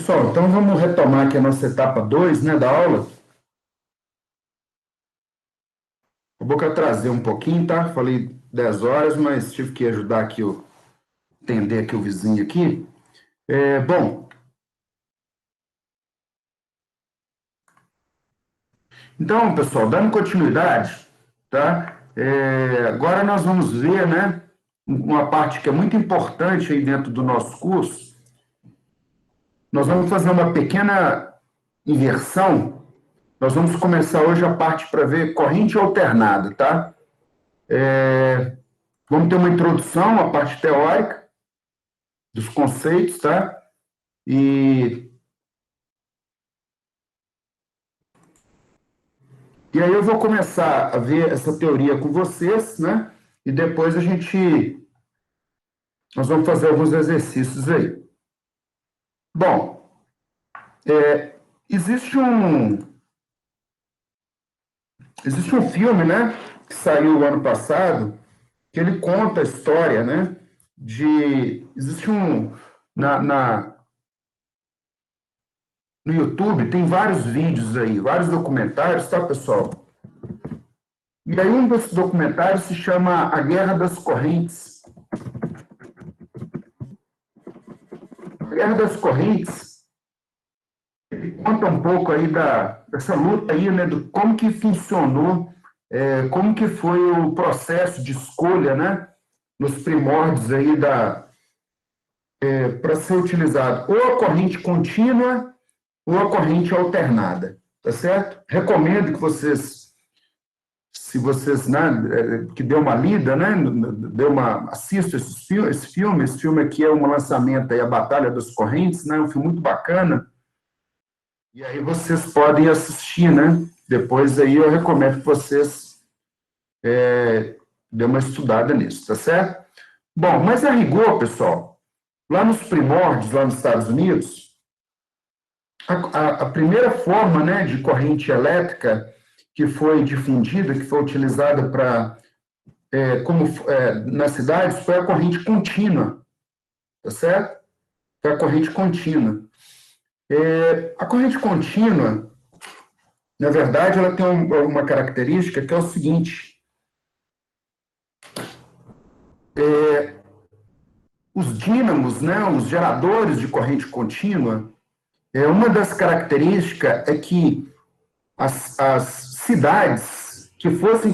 Pessoal, então vamos retomar aqui a nossa etapa 2, né, da aula. Acabou que eu atrasei um pouquinho, tá? Falei 10 horas, mas tive que ajudar aqui, atender aqui o vizinho aqui. Bom, então, pessoal, dando continuidade, tá? Agora nós vamos ver, né, uma parte que é muito importante aí dentro do nosso curso. Nós vamos fazer uma pequena inversão. Nós vamos começar hoje a parte para ver corrente alternada, tá? Vamos ter uma introdução, a parte teórica dos conceitos, tá? E aí eu vou começar a ver essa teoria com vocês, né? E depois nós vamos fazer alguns exercícios aí. Bom, existe existe um filme, né? Que saiu ano passado, que ele conta a história, né? Existe no YouTube tem vários vídeos aí, vários documentários, tá, pessoal? E aí um desses documentários se chama A Guerra das Correntes. A Guerra das Correntes, ele conta um pouco aí dessa luta aí, né, do como que funcionou, como que foi o processo de escolha, né, nos primórdios aí para ser utilizado ou a corrente contínua ou a corrente alternada, tá certo? Recomendo que vocês, se vocês, né, que dê uma lida, né, assista esse filme aqui é um lançamento aí, A Batalha das Correntes, né, um filme muito bacana, e aí vocês podem assistir, né, depois aí eu recomendo que vocês dêem uma estudada nisso, tá certo? Bom, mas a rigor, pessoal, lá nos primórdios, lá nos Estados Unidos, a primeira forma, né, de corrente elétrica que foi difundida, que foi utilizada nas cidades, foi a corrente contínua, tá certo? Foi a corrente contínua. A corrente contínua, na verdade, ela tem uma característica que é o seguinte: os dínamos, né, os geradores de corrente contínua, uma das características é que as cidades que fossem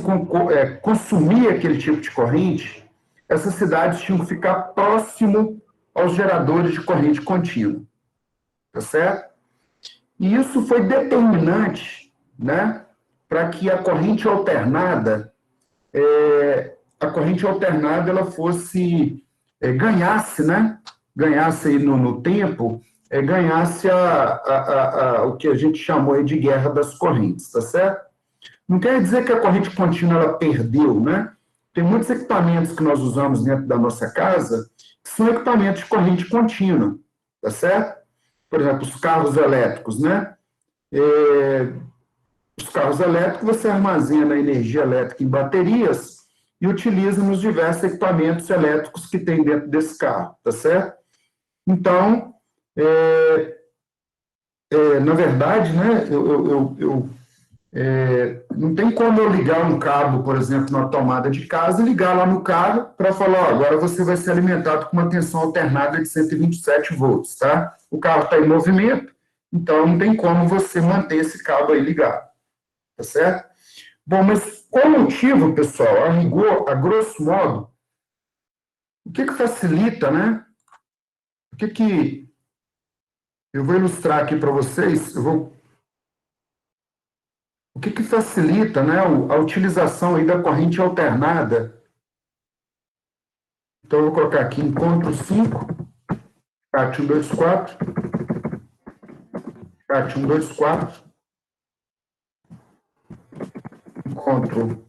consumir aquele tipo de corrente, essas cidades tinham que ficar próximo aos geradores de corrente contínua, tá certo? E isso foi determinante, né, para que a corrente alternada ela fosse, ganhasse, né, ganhasse aí no tempo, ganhasse o que a gente chamou aí de guerra das correntes, tá certo? Não quer dizer que a corrente contínua ela perdeu, né? Tem muitos equipamentos que nós usamos dentro da nossa casa que são equipamentos de corrente contínua, tá certo? Por exemplo, os carros elétricos, né? Os carros elétricos você armazena a energia elétrica em baterias e utiliza nos diversos equipamentos elétricos que tem dentro desse carro, tá certo? Então, na verdade, né, não tem como eu ligar um cabo, por exemplo, na tomada de casa e ligar lá no carro para falar, ó, agora você vai ser alimentado com uma tensão alternada de 127 volts, tá? O carro está em movimento, então não tem como você manter esse cabo aí ligado, tá certo? Bom, mas qual o motivo, pessoal? A rigor, a grosso modo, o que facilita, né? O que eu vou ilustrar aqui para vocês, o que facilita, né, a utilização aí da corrente alternada. Então, eu vou colocar aqui encontro 5, CAT 124, CAT 124, encontro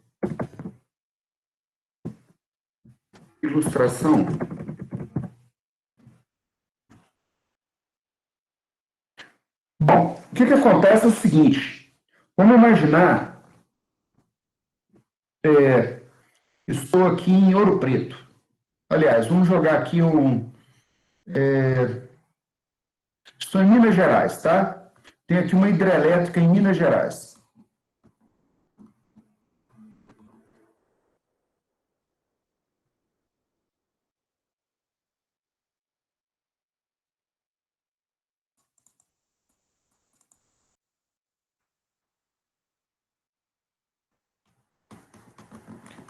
ilustração. Bom, o que acontece é o seguinte, vamos imaginar, estou aqui em Ouro Preto. Aliás, vamos jogar aqui Estou em Minas Gerais, tá? Tem aqui uma hidrelétrica em Minas Gerais.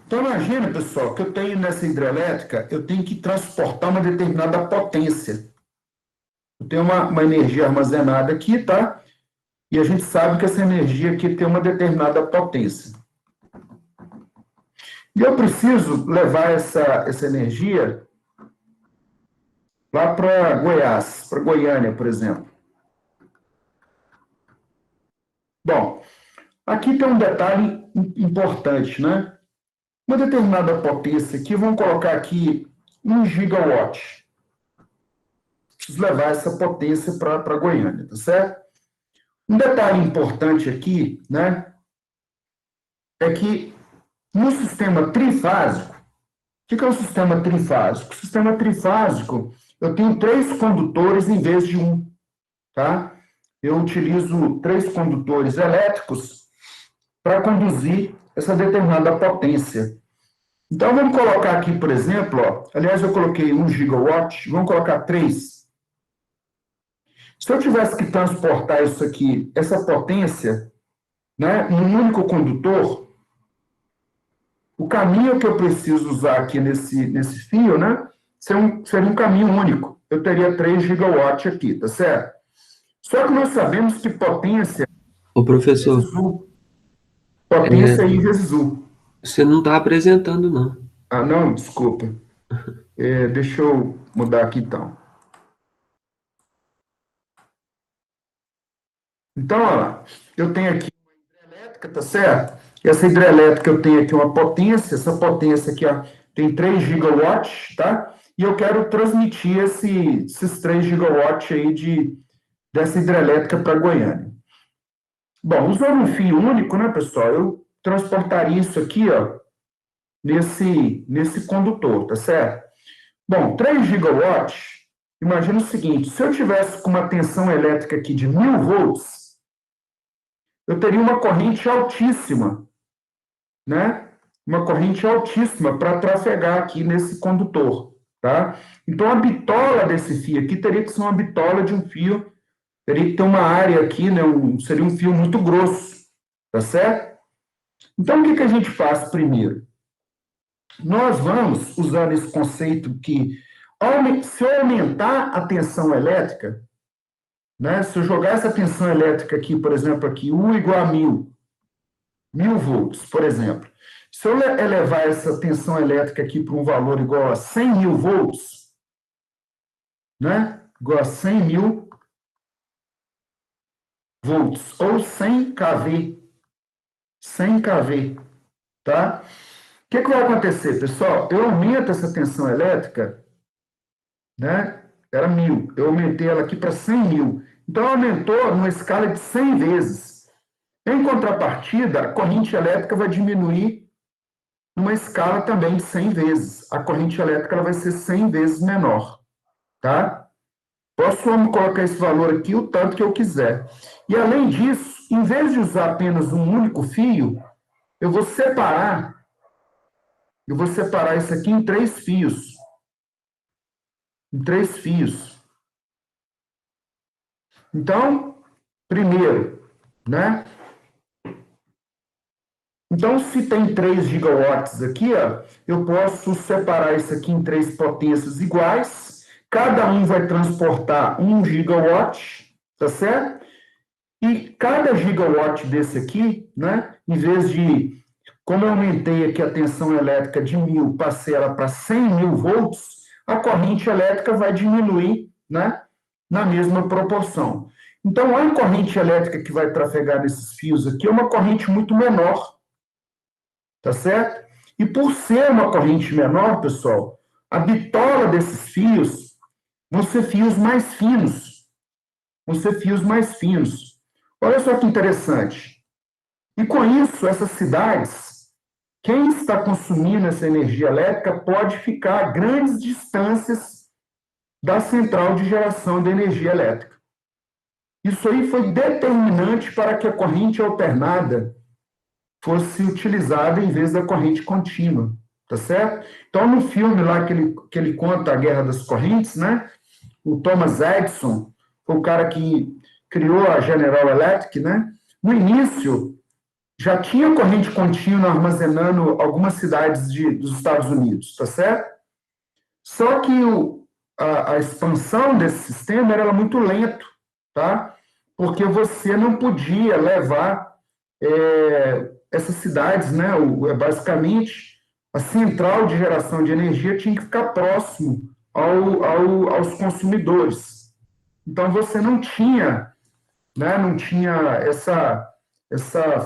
Então, imagina, pessoal, que eu tenho nessa hidrelétrica, eu tenho que transportar uma determinada potência. Eu tenho uma energia armazenada aqui, tá? E a gente sabe que essa energia aqui tem uma determinada potência. E eu preciso levar essa energia lá para Goiás, para Goiânia, por exemplo. Bom, aqui tem um detalhe importante, né? Uma determinada potência aqui, vamos colocar aqui 1 gigawatt. Preciso levar essa potência para Goiânia, tá certo? Um detalhe importante aqui, né, é que no sistema trifásico, o que é um sistema trifásico? O sistema trifásico, eu tenho 3 condutores em vez de um, tá? Eu utilizo 3 condutores elétricos para conduzir essa determinada potência. Então, vamos colocar aqui, por exemplo, ó, aliás, eu coloquei 1 gigawatt, vamos colocar 3. Se eu tivesse que transportar isso aqui, essa potência, né, em um único condutor, o caminho que eu preciso usar aqui nesse fio, né, seria um caminho único. Eu teria 3 gigawatts aqui, tá certo? Só que nós sabemos que potência Ô, professor, vezes U. é, Potência I vezes U. você não está apresentando, não. Ah, não, desculpa. Deixa eu mudar aqui então. Então, olha lá, eu tenho aqui uma hidrelétrica, tá certo? E essa hidrelétrica eu tenho aqui uma potência, essa potência aqui ó, tem 3 gigawatts, tá? E eu quero transmitir esses 3 gigawatts aí dessa hidrelétrica para Goiânia. Bom, usando um fio único, né, pessoal, eu transportaria isso aqui, ó, nesse condutor, tá certo? Bom, 3 gigawatts, imagina o seguinte, se eu tivesse com uma tensão elétrica aqui de 1.000 volts, eu teria uma corrente altíssima, né? Uma corrente altíssima para trafegar aqui nesse condutor, tá? Então, a bitola desse fio aqui teria que ser uma bitola de um fio, teria que ter uma área aqui, né? Seria um fio muito grosso, tá certo? Então, o que a gente faz primeiro? Nós vamos, usando esse conceito que, se eu aumentar a tensão elétrica, né? Se eu jogar essa tensão elétrica aqui, por exemplo, aqui, U igual a 1.000 volts, por exemplo. Se eu elevar essa tensão elétrica aqui para um valor igual a 100.000 volts, né? Igual a 100.000 volts, ou 100 kV, 100 kV, tá? O que vai acontecer, pessoal? Eu aumento essa tensão elétrica, né? Era 1.000, eu aumentei ela aqui para 100.000. Então, aumentou numa escala de 100 vezes. Em contrapartida, a corrente elétrica vai diminuir numa escala também de 100 vezes. A corrente elétrica ela vai ser 100 vezes menor, tá? Posso colocar esse valor aqui o tanto que eu quiser. E, além disso, em vez de usar apenas um único fio, eu vou separar isso aqui em 3 fios. Em 3 fios. Então, primeiro, né? Então, se tem 3 gigawatts aqui, ó, eu posso separar isso aqui em 3 potências iguais. Cada um vai transportar 1 gigawatt, tá certo? E cada gigawatt desse aqui, né, em vez de, como eu aumentei aqui a tensão elétrica de 1.000, passei ela para 100.000 volts, a corrente elétrica vai diminuir, né, na mesma proporção. Então, a corrente elétrica que vai trafegar nesses fios aqui é uma corrente muito menor, tá certo? E por ser uma corrente menor, pessoal, a bitola desses fios vão ser fios mais finos. Vão ser fios mais finos. Olha só que interessante. E com isso, essas cidades, quem está consumindo essa energia elétrica pode ficar a grandes distâncias da central de geração de energia elétrica. Isso aí foi determinante para que a corrente alternada fosse utilizada em vez da corrente contínua, tá certo? Então, no filme lá que ele conta a Guerra das Correntes, né? O Thomas Edison foi o cara que criou a General Electric, né? No início, já tinha corrente contínua armazenando algumas cidades dos Estados Unidos, tá certo? Só que a expansão desse sistema era muito lento, tá? Porque você não podia levar essas cidades, né? Basicamente, a central de geração de energia tinha que ficar próximo aos consumidores. Então, você não tinha, né? Não tinha essa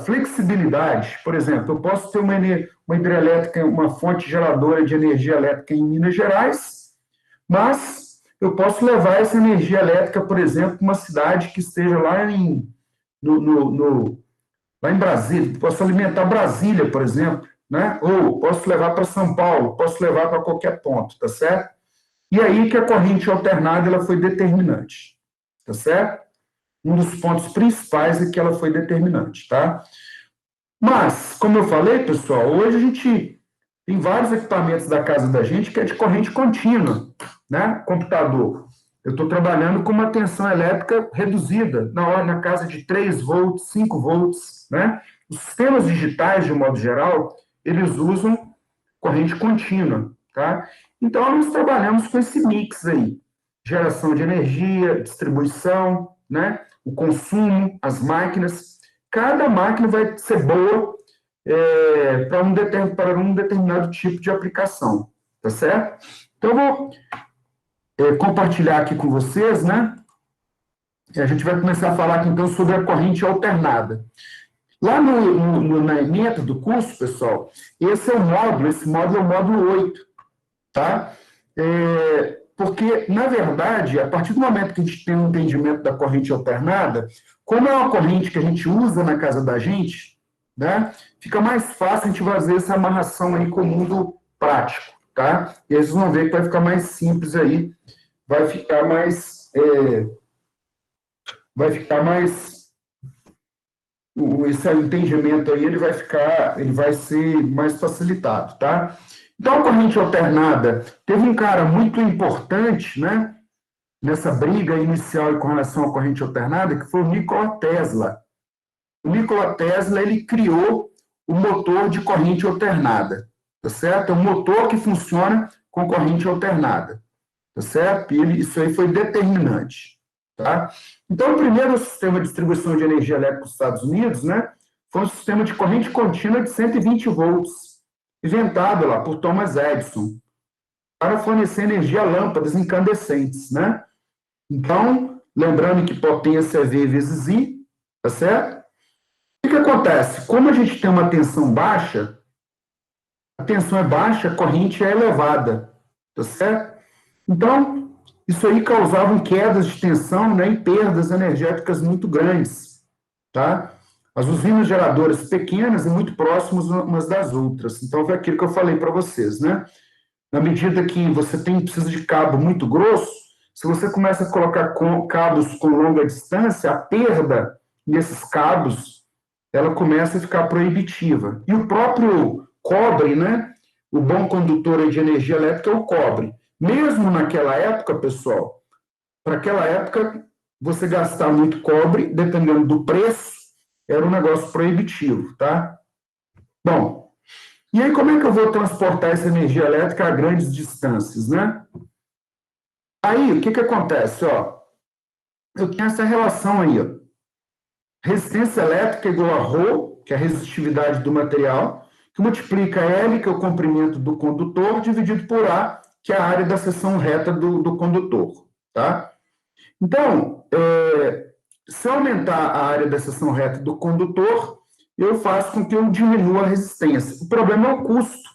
flexibilidade. Por exemplo, eu posso ter uma hidrelétrica, uma fonte geradora de energia elétrica em Minas Gerais, mas eu posso levar essa energia elétrica, por exemplo, para uma cidade que esteja no, no, no, lá em Brasília, posso alimentar Brasília, por exemplo, né? Ou posso levar para São Paulo, posso levar para qualquer ponto, tá certo? E aí que a corrente alternada ela foi determinante, tá certo? Um dos pontos principais é que ela foi determinante, tá? Mas, como eu falei, pessoal, hoje a gente tem vários equipamentos da casa da gente que é de corrente contínua, né? Computador. Eu estou trabalhando com uma tensão elétrica reduzida, na casa de 3 volts, 5 volts, né? Os sistemas digitais, de um modo geral, eles usam corrente contínua, tá? Então, nós trabalhamos com esse mix aí, geração de energia, distribuição, né? O consumo, as máquinas. Cada máquina vai ser boa para um determinado tipo de aplicação, tá certo? Então, eu vou compartilhar aqui com vocês, né? E a gente vai começar a falar aqui, então, sobre a corrente alternada. Lá na ementa do curso, pessoal, esse módulo é o módulo 8, tá? Porque, na verdade, a partir do momento que a gente tem um entendimento da corrente alternada, como é uma corrente que a gente usa na casa da gente, né, fica mais fácil a gente fazer essa amarração aí com o mundo prático, tá? E aí vocês vão ver que vai ficar mais simples aí, vai ficar mais esse entendimento aí ele vai ser mais facilitado, tá? Então, a corrente alternada teve um cara muito importante, né, nessa briga inicial com relação à corrente alternada, que foi o Nikola Tesla. O Nikola Tesla, ele criou o motor de corrente alternada, tá certo? É um motor que funciona com corrente alternada, tá certo? E isso aí foi determinante, tá? Então, o primeiro sistema de distribuição de energia elétrica dos Estados Unidos, né, foi um sistema de corrente contínua de 120 volts, inventado lá por Thomas Edison, para fornecer energia a lâmpadas incandescentes, né? Então, lembrando que potência é V vezes I, tá certo? O que acontece? Como a gente tem uma tensão baixa, a tensão é baixa, a corrente é elevada, tá certo? Então, isso aí causava quedas de tensão, né, e perdas energéticas muito grandes, tá? As usinas geradoras pequenas e muito próximas umas das outras. Então, foi aquilo que eu falei para vocês, né? Na medida que você precisa de cabo muito grosso, se você começa a colocar cabos com longa distância, a perda nesses cabos, ela começa a ficar proibitiva. E o próprio cobre, né? O bom condutor de energia elétrica é o cobre. Mesmo naquela época, pessoal, para aquela época, você gastar muito cobre, dependendo do preço, era um negócio proibitivo, tá? Bom, e aí como é que eu vou transportar essa energia elétrica a grandes distâncias, né? Aí, o que acontece? Ó, eu tenho essa relação aí, ó. Resistência elétrica igual a ρ, que é a resistividade do material, que multiplica L, que é o comprimento do condutor, dividido por A, que é a área da seção reta do condutor, tá? Então, se eu aumentar a área da seção reta do condutor, eu faço com que eu diminua a resistência. O problema é o custo.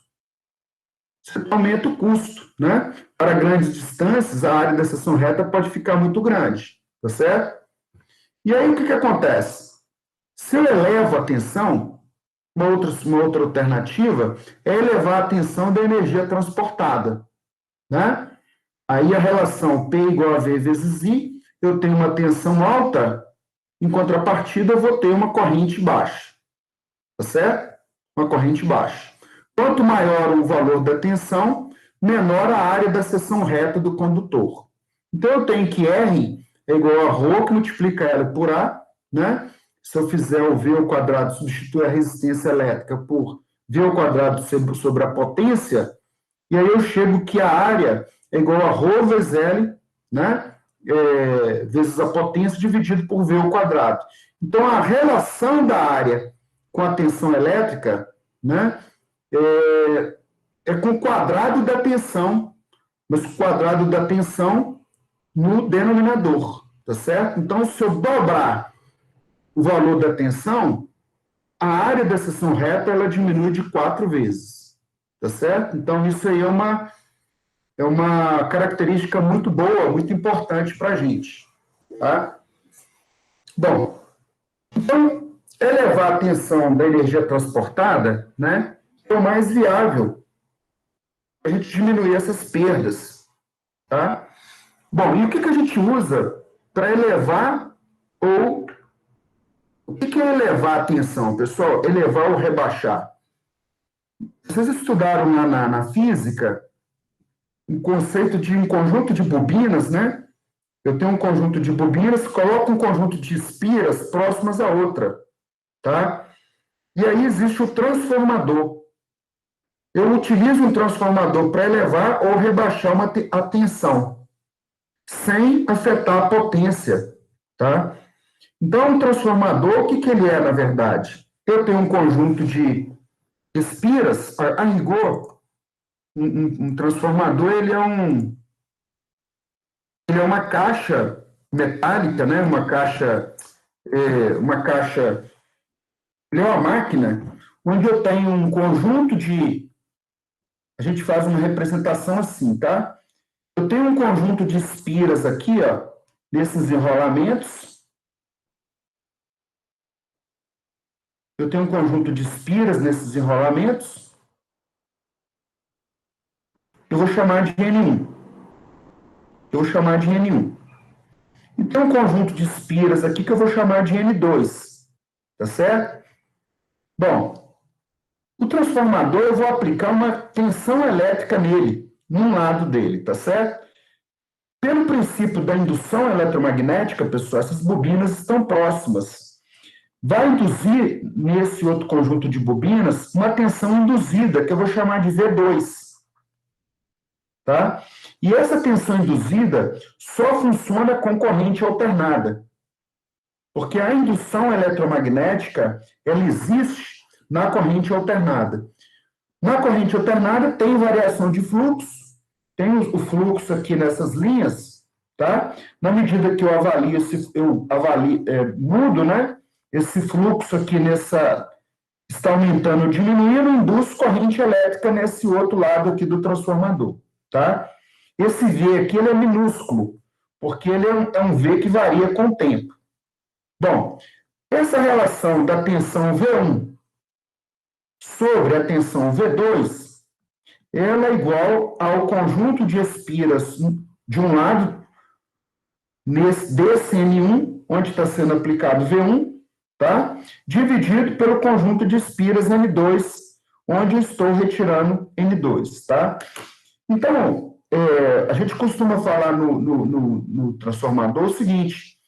Você aumenta o custo, né? Para grandes distâncias, a área da seção reta pode ficar muito grande, tá certo? E aí, o que acontece? Se eu elevo a tensão, uma outra alternativa é elevar a tensão da energia transportada, né? Aí a relação P igual a V vezes I, eu tenho uma tensão alta, Em contrapartida, eu vou ter uma corrente baixa. Tá certo? Uma corrente baixa. Quanto maior o valor da tensão, menor a área da seção reta do condutor. Então, eu tenho que R é igual a ρ, que multiplica L por A, né? Se eu fizer o V ao quadrado, substituir a resistência elétrica por V ao quadrado sobre a potência, e aí eu chego que a área é igual a ρ vezes L, né? Vezes a potência dividido por V ao quadrado. Então, a relação da área com a tensão elétrica, né, é com o quadrado da tensão, mas o quadrado da tensão no denominador, tá certo? Então, se eu dobrar o valor da tensão, a área da seção reta ela diminui de 4 vezes, tá certo? Então, isso aí é uma característica muito boa, muito importante para a gente, tá? Bom, então, elevar a tensão da energia transportada, né, é o mais viável para a gente diminuir essas perdas, tá? Bom, e o que a gente usa para elevar ou... O que é elevar a tensão, pessoal? Elevar ou rebaixar? Vocês estudaram lá na física o conceito de um conjunto de bobinas, né? Eu tenho um conjunto de bobinas, coloco um conjunto de espiras próximas à outra, tá? E aí existe o transformador. Eu utilizo um transformador para elevar ou rebaixar a tensão, sem afetar a potência, tá? Então, um transformador, o que ele é, na verdade? Eu tenho um conjunto de espiras, a rigor, um transformador, ele é uma caixa metálica, né? Ele é uma máquina onde eu tenho um conjunto de... A gente faz uma representação assim, tá? Eu tenho um conjunto de espiras aqui, ó, nesses enrolamentos. Eu tenho um conjunto de espiras nesses enrolamentos. Eu vou chamar de N1. Eu vou chamar de N1. E tem um conjunto de espiras aqui que eu vou chamar de N2. Tá certo? Bom, o transformador eu vou aplicar uma tensão elétrica nele, num lado dele, tá certo? Pelo princípio da indução eletromagnética, pessoal, essas bobinas estão próximas. Vai induzir nesse outro conjunto de bobinas uma tensão induzida, que eu vou chamar de V2. Tá? E essa tensão induzida só funciona com corrente alternada. Porque a indução eletromagnética, ela existe na corrente alternada. Na corrente alternada tem variação de fluxo, tem o fluxo aqui nessas linhas, tá? Na medida que eu mudo, né? Esse fluxo aqui está aumentando ou diminuindo, induz corrente elétrica nesse outro lado aqui do transformador, tá? Esse V aqui ele é minúsculo, porque ele é um V que varia com o tempo. Bom, essa relação da tensão V1 sobre a tensão V2, ela é igual ao conjunto de espiras de um lado, desse N1, onde está sendo aplicado V1, tá? Dividido pelo conjunto de espiras N2, onde eu estou retirando N2, tá? Então, a gente costuma falar no transformador o seguinte: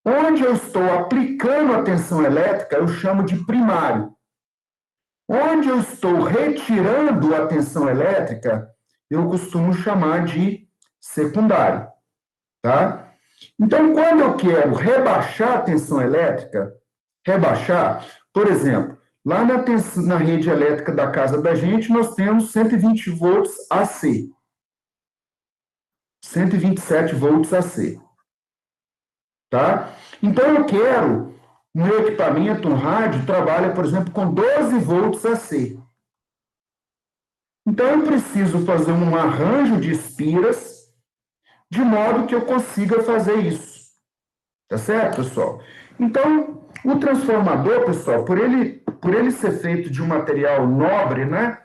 onde eu estou aplicando a tensão elétrica, eu chamo de primário. Onde eu estou retirando a tensão elétrica, eu costumo chamar de secundário, tá? Então, quando eu quero rebaixar a tensão elétrica, por exemplo, lá na rede elétrica da casa da gente, nós temos 120 volts AC. 127 volts AC. Tá? Então, eu quero, no meu equipamento, um rádio, trabalha, por exemplo, com 12 volts AC. Então, eu preciso fazer um arranjo de espiras, de modo que eu consiga fazer isso. Tá certo, pessoal? Então, o transformador, pessoal, por ele ser feito de um material nobre, né?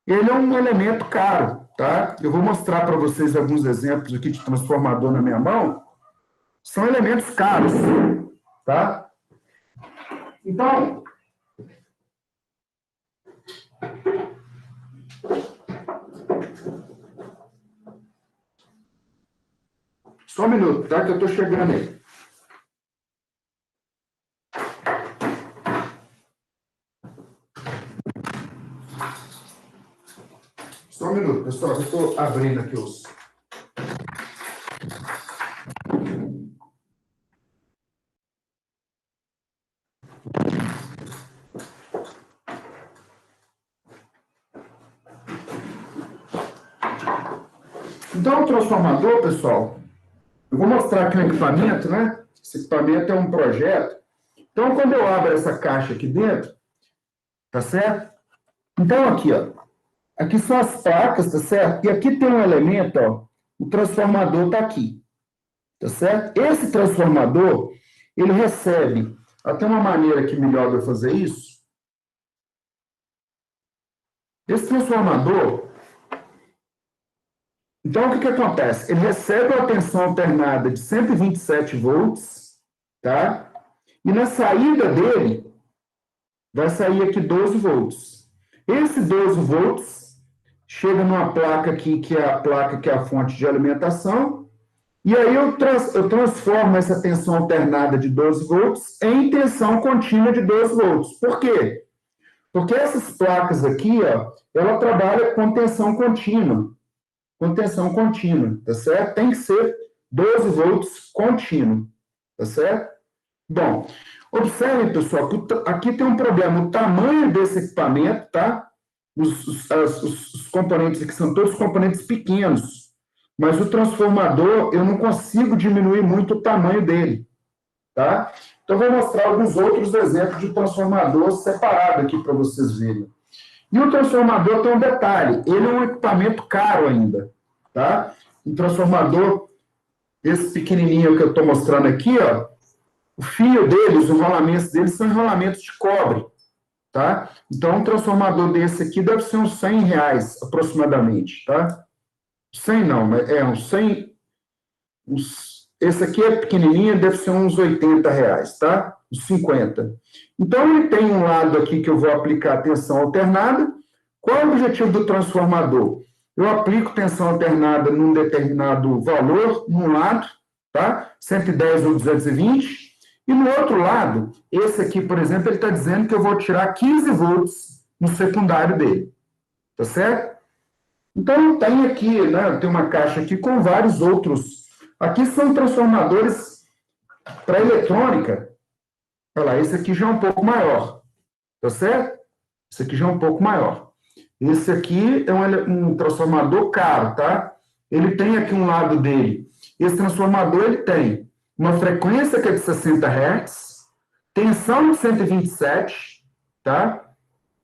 Ele é um elemento caro, tá? Eu vou mostrar para vocês alguns exemplos aqui de transformador na minha mão. São elementos caros. tá? Então, só um minuto, tá? Que eu estou chegando aí. Só um minuto, pessoal. Eu estou abrindo aqui os... Então, o transformador, pessoal, eu vou mostrar aqui o equipamento, né? Esse equipamento é um projeto. Então, quando eu abro essa caixa aqui dentro, tá certo? Então, aqui, ó. Aqui são as placas, tá certo? E aqui tem um elemento, ó. O transformador está aqui, tá certo? Esse transformador, ele recebe... Até uma maneira aqui melhor de eu fazer isso. Esse transformador... Então, o que acontece? Ele recebe uma tensão alternada de 127 volts, tá? E na saída dele, vai sair aqui 12 volts. Esse 12 volts chega numa placa aqui, que é a placa que é a fonte de alimentação, e aí eu transformo essa tensão alternada de 12 volts em tensão contínua de 12 volts. Por quê? Porque essas placas aqui, ó, ela trabalha com tensão contínua. Com tensão contínua, tá certo? Tem que ser 12 volts contínuo, tá certo? Bom, observem, pessoal, que aqui tem um problema. O tamanho desse equipamento, tá? Os componentes aqui são todos componentes pequenos, mas o transformador, eu não consigo diminuir muito o tamanho dele, tá? Então, eu vou mostrar alguns outros exemplos de transformador separado aqui para vocês verem. E o transformador tem um detalhe, ele é um equipamento caro ainda, tá? Um transformador, esse pequenininho que eu estou mostrando aqui, ó, o fio dele, os enrolamentos dele são enrolamentos de cobre, tá? Então, um transformador desse aqui deve ser uns R$100 aproximadamente, tá? 100 não, mas é uns 100... esse aqui é pequenininho, deve ser uns R$80, tá? Uns 50. Então, ele tem um lado aqui que eu vou aplicar tensão alternada. Qual é o objetivo do transformador? Eu aplico tensão alternada num determinado valor, num lado, tá? 110 ou 220. E no outro lado, esse aqui, por exemplo, ele está dizendo que eu vou tirar 15 volts no secundário dele. Tá certo? Então, tem aqui, né? Tem uma caixa aqui com vários outros. Aqui são transformadores para eletrônica. Olha lá, esse aqui já é um pouco maior. Tá certo? Esse aqui já é um pouco maior. Esse aqui é um transformador caro, tá? Ele tem aqui um lado dele. Esse transformador, ele tem uma frequência que é de 60 Hz, tensão de 127, tá?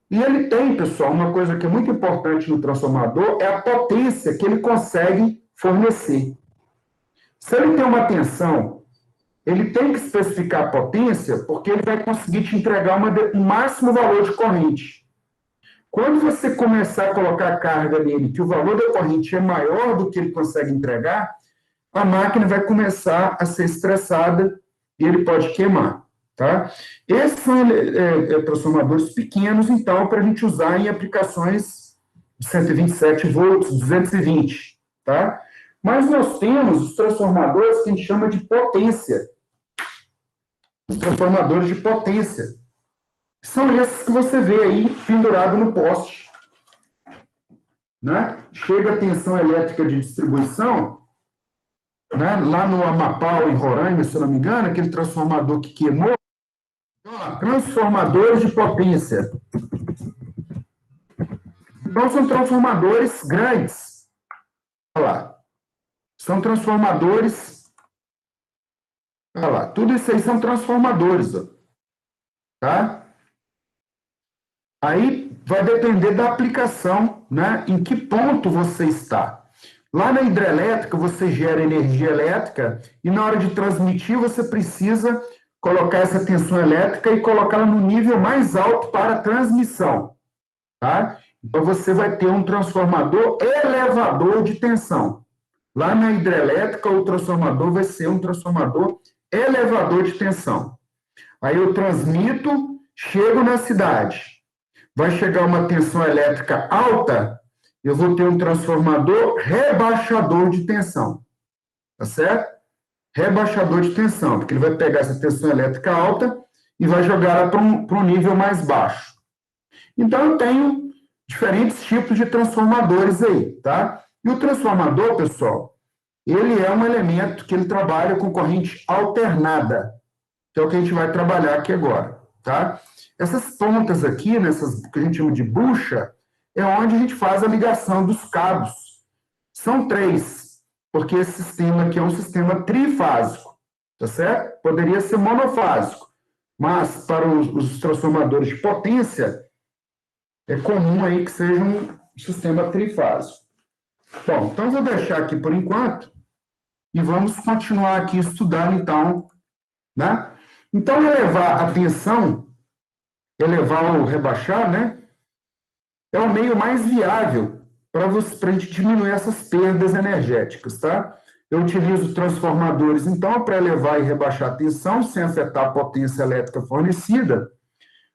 E ele tem, pessoal, uma coisa que é muito importante no transformador, é a potência que ele consegue fornecer. Se ele tem uma tensão, ele tem que especificar a potência, porque ele vai conseguir te entregar um máximo valor de corrente. Quando você começar a colocar carga nele, que o valor da corrente é maior do que ele consegue entregar, a máquina vai começar a ser estressada e ele pode queimar, tá? Esses são transformadores pequenos, então, para a gente usar em aplicações de 127 volts, 220, tá? Mas nós temos os transformadores que a gente chama de potência. Os transformadores de potência. São esses que você vê aí pendurado no poste. Né? Chega a tensão elétrica de distribuição, né? Lá no Amapá, em Roraima, se eu não me engano, aquele transformador que queimou. Então, transformadores de potência. Então, são transformadores grandes. Olha lá. São transformadores. Olha lá. Tudo isso aí são transformadores. Ó. Tá? Aí vai depender da aplicação, né? Em que ponto você está. Lá na hidrelétrica, você gera energia elétrica e na hora de transmitir, você precisa colocar essa tensão elétrica e colocá-la no nível mais alto para a transmissão. Tá? Então, você vai ter um transformador elevador de tensão. Lá na hidrelétrica, o transformador vai ser um transformador elevador de tensão. Aí eu transmito, chego na cidade. Vai chegar uma tensão elétrica alta, eu vou ter um transformador rebaixador de tensão. Tá certo? Rebaixador de tensão, porque ele vai pegar essa tensão elétrica alta e vai jogar ela para um nível mais baixo. Então, eu tenho diferentes tipos de transformadores aí, tá? E o transformador, pessoal, ele é um elemento que ele trabalha com corrente alternada, que é o que a gente vai trabalhar aqui agora, tá? Essas pontas aqui, nessas que a gente chama de bucha, é onde a gente faz a ligação dos cabos. São 3, porque esse sistema aqui é um sistema trifásico, tá certo? Poderia ser monofásico, mas para os transformadores de potência, é comum aí que seja um sistema trifásico. Bom, então eu vou deixar aqui por enquanto e vamos continuar aqui estudando, então, né? Então, elevar a tensão, elevar ou rebaixar, né? É o meio mais viável para a gente diminuir essas perdas energéticas, tá? Eu utilizo transformadores, então, para elevar e rebaixar a tensão sem afetar a potência elétrica fornecida.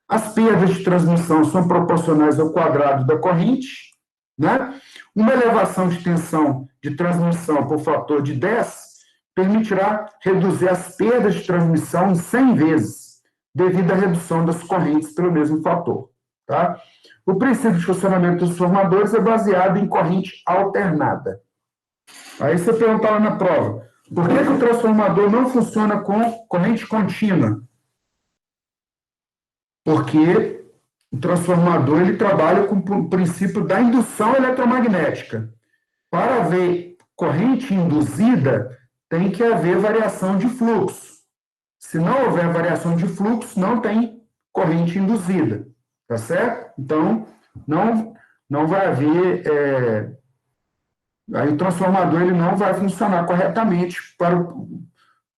As perdas de transmissão são proporcionais ao quadrado da corrente, né? Uma elevação de tensão de transmissão por fator de 10 permitirá reduzir as perdas de transmissão em 100 vezes, devido à redução das correntes pelo mesmo fator, tá? O princípio de funcionamento dos transformadores é baseado em corrente alternada. Aí você pergunta lá na prova, por que o transformador não funciona com corrente contínua? Porque o transformador ele trabalha com o princípio da indução eletromagnética. Para haver corrente induzida, tem que haver variação de fluxo. Se não houver variação de fluxo, não tem corrente induzida, tá certo? Então, não vai haver... aí o transformador ele não vai funcionar corretamente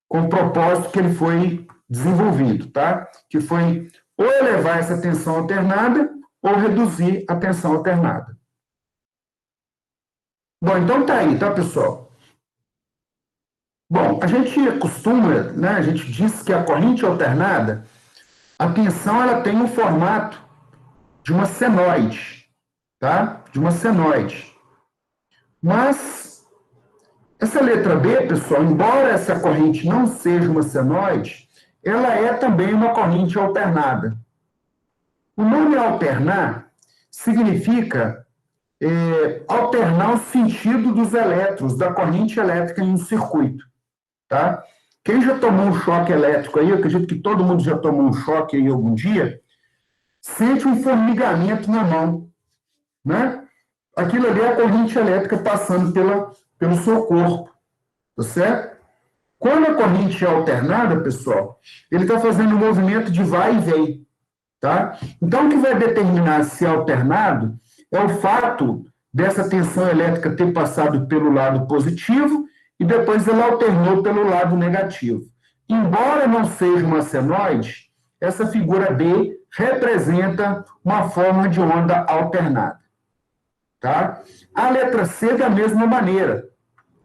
com o propósito que ele foi desenvolvido, tá? Que foi ou elevar essa tensão alternada ou reduzir a tensão alternada. Bom, então tá aí, tá, pessoal? Bom, a gente costuma, né, a gente diz que a corrente alternada, a tensão ela tem o formato de uma senoide, tá? De uma senoide. Mas essa letra B, pessoal, embora essa corrente não seja uma senoide, ela é também uma corrente alternada. O nome alternar significa alternar o sentido dos elétrons da corrente elétrica em um circuito, tá? Quem já tomou um choque elétrico aí, eu acredito que todo mundo já tomou um choque aí algum dia, sente um formigamento na mão, né? Aquilo ali é a corrente elétrica passando pelo seu corpo, tá certo? Quando a corrente é alternada, pessoal, ele está fazendo um movimento de vai e vem, tá? Então, o que vai determinar se é alternado é o fato dessa tensão elétrica ter passado pelo lado positivo e depois ela alternou pelo lado negativo. Embora não seja uma senoide, essa figura B representa uma forma de onda alternada, tá? A letra C da mesma maneira.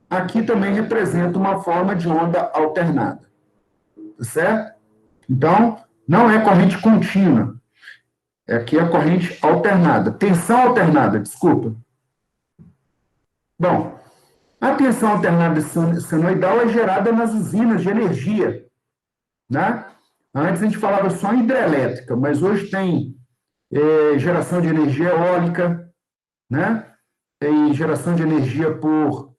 Aqui também representa uma forma de onda alternada, certo? Então, não é corrente contínua. Aqui é a corrente alternada. Tensão alternada, desculpa. Bom, a tensão alternada senoidal é gerada nas usinas de energia, né? Antes a gente falava só em hidrelétrica, mas hoje tem geração de energia eólica, né? Tem geração de energia por...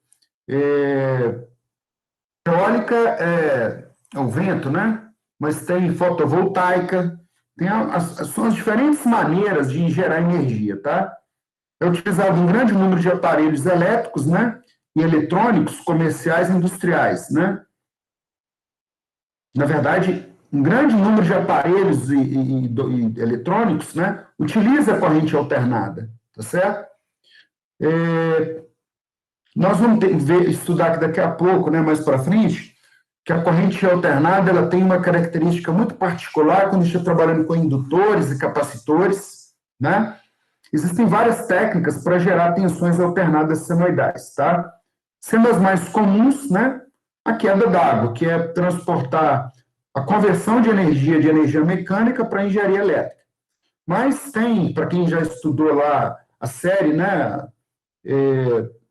eólica é o vento, né? Mas tem fotovoltaica, são as diferentes maneiras de gerar energia, tá? É utilizado um grande número de aparelhos elétricos, né? E eletrônicos comerciais e industriais, né? Na verdade, um grande número de aparelhos e eletrônicos, né? Utiliza a corrente alternada, tá certo? Nós vamos estudar daqui a pouco, né? Mais para frente, que a corrente alternada ela tem uma característica muito particular quando a gente está trabalhando com indutores e capacitores, né? Existem várias técnicas para gerar tensões alternadas senoidais, tá? Sendo as mais comuns, né? A queda d'água, que é transportar a conversão de energia mecânica para engenharia elétrica. Mas tem, para quem já estudou lá a série, né,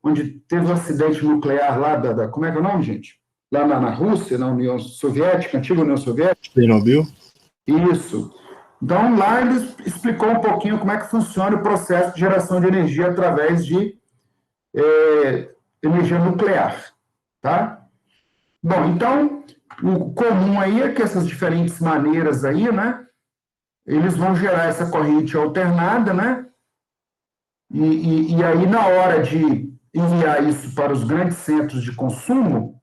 onde teve um acidente nuclear lá como é que é o nome, gente? Lá na Rússia, na União Soviética, antiga União Soviética. Chernobyl? Isso. Então, lá ele explicou um pouquinho como é que funciona o processo de geração de energia através de energia nuclear, tá? Bom, então, o comum aí é que essas diferentes maneiras aí, né, eles vão gerar essa corrente alternada, né, e aí na hora de enviar isso para os grandes centros de consumo,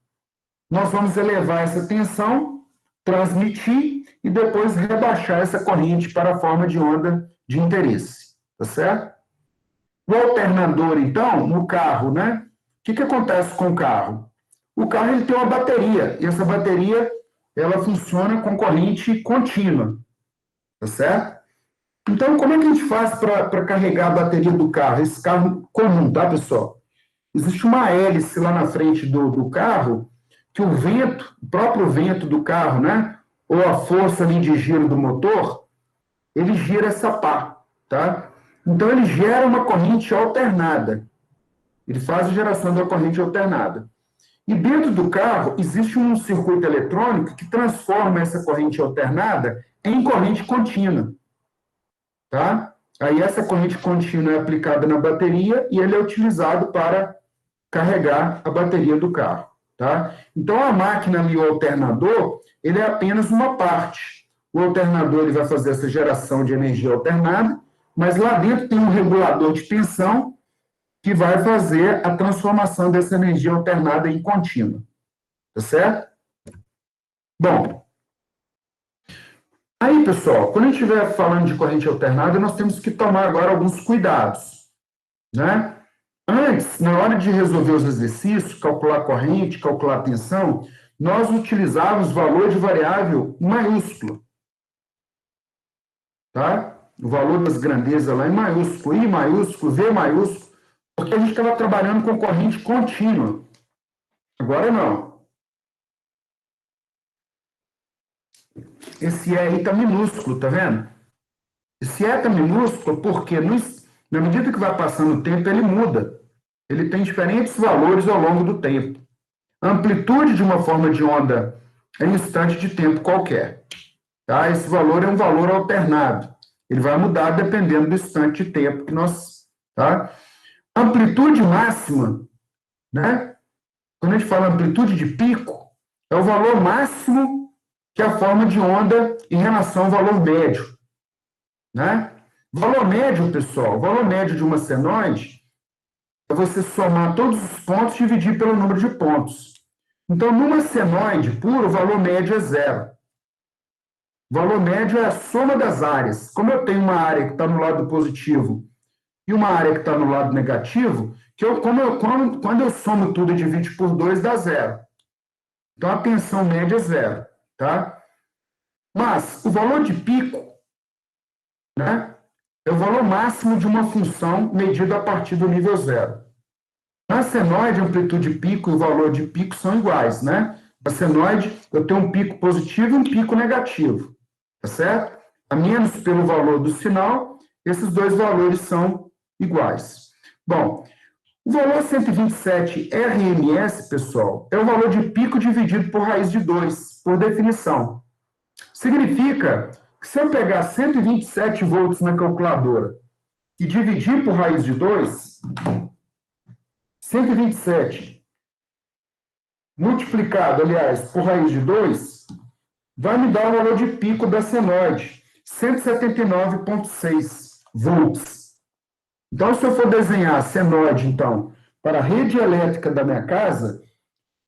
nós vamos elevar essa tensão, transmitir e depois rebaixar essa corrente para a forma de onda de interesse, tá certo? O alternador, então, no carro, né? O que acontece com o carro? O carro ele tem uma bateria, e essa bateria ela funciona com corrente contínua, tá certo? Então, como é que a gente faz para carregar a bateria do carro? Esse carro comum, tá, pessoal? Existe uma hélice lá na frente do carro, que o vento, o próprio vento do carro, né? Ou a força ali de giro do motor, ele gira essa pá, tá? Então, ele gera uma corrente alternada. Ele faz a geração da corrente alternada. E dentro do carro, existe um circuito eletrônico que transforma essa corrente alternada em corrente contínua, tá? Aí essa corrente contínua é aplicada na bateria e ele é utilizado para carregar a bateria do carro, tá? Então, a máquina ali, o alternador, ele é apenas uma parte. O alternador ele vai fazer essa geração de energia alternada, mas lá dentro tem um regulador de tensão que vai fazer a transformação dessa energia alternada em contínua, tá certo? Bom, aí, pessoal, quando a gente estiver falando de corrente alternada, nós temos que tomar agora alguns cuidados, né? Antes, na hora de resolver os exercícios, calcular a corrente, calcular a tensão, nós utilizávamos valor de variável maiúsculo, tá? O valor das grandezas lá em maiúsculo, I maiúsculo, V maiúsculo, porque a gente estava trabalhando com corrente contínua. Agora não. Esse E aí está minúsculo, tá vendo? Esse E está minúsculo porque, na medida que vai passando o tempo, ele muda. Ele tem diferentes valores ao longo do tempo. A amplitude de uma forma de onda é em instante de tempo qualquer. Tá? Esse valor é um valor alternado. Ele vai mudar dependendo do instante de tempo que nós... Tá? Amplitude máxima, né? Quando a gente fala amplitude de pico, é o valor máximo que a forma de onda em relação ao valor médio, né? Valor médio, pessoal, o valor médio de uma senoide é você somar todos os pontos e dividir pelo número de pontos. Então, numa senoide pura, o valor médio é zero. O valor médio é a soma das áreas. Como eu tenho uma área que está no lado positivo e uma área que está no lado negativo, quando eu somo tudo e divido por 2, dá zero. Então, a tensão média é zero, tá? Mas o valor de pico, né, é o valor máximo de uma função medido a partir do nível zero. Na senoide, a amplitude pico e o valor de pico são iguais, né? Na senoide, eu tenho um pico positivo e um pico negativo, tá certo? A menos pelo valor do sinal, esses dois valores são iguais. Bom, o valor 127 RMS, pessoal, é o valor de pico dividido por raiz de 2, por definição. Significa que se eu pegar 127 volts na calculadora e dividir por raiz de 2, 127 multiplicado, aliás, por raiz de 2, vai me dar o valor de pico da senoide, 179,6 volts. Então, se eu for desenhar a senoide, então, para a rede elétrica da minha casa,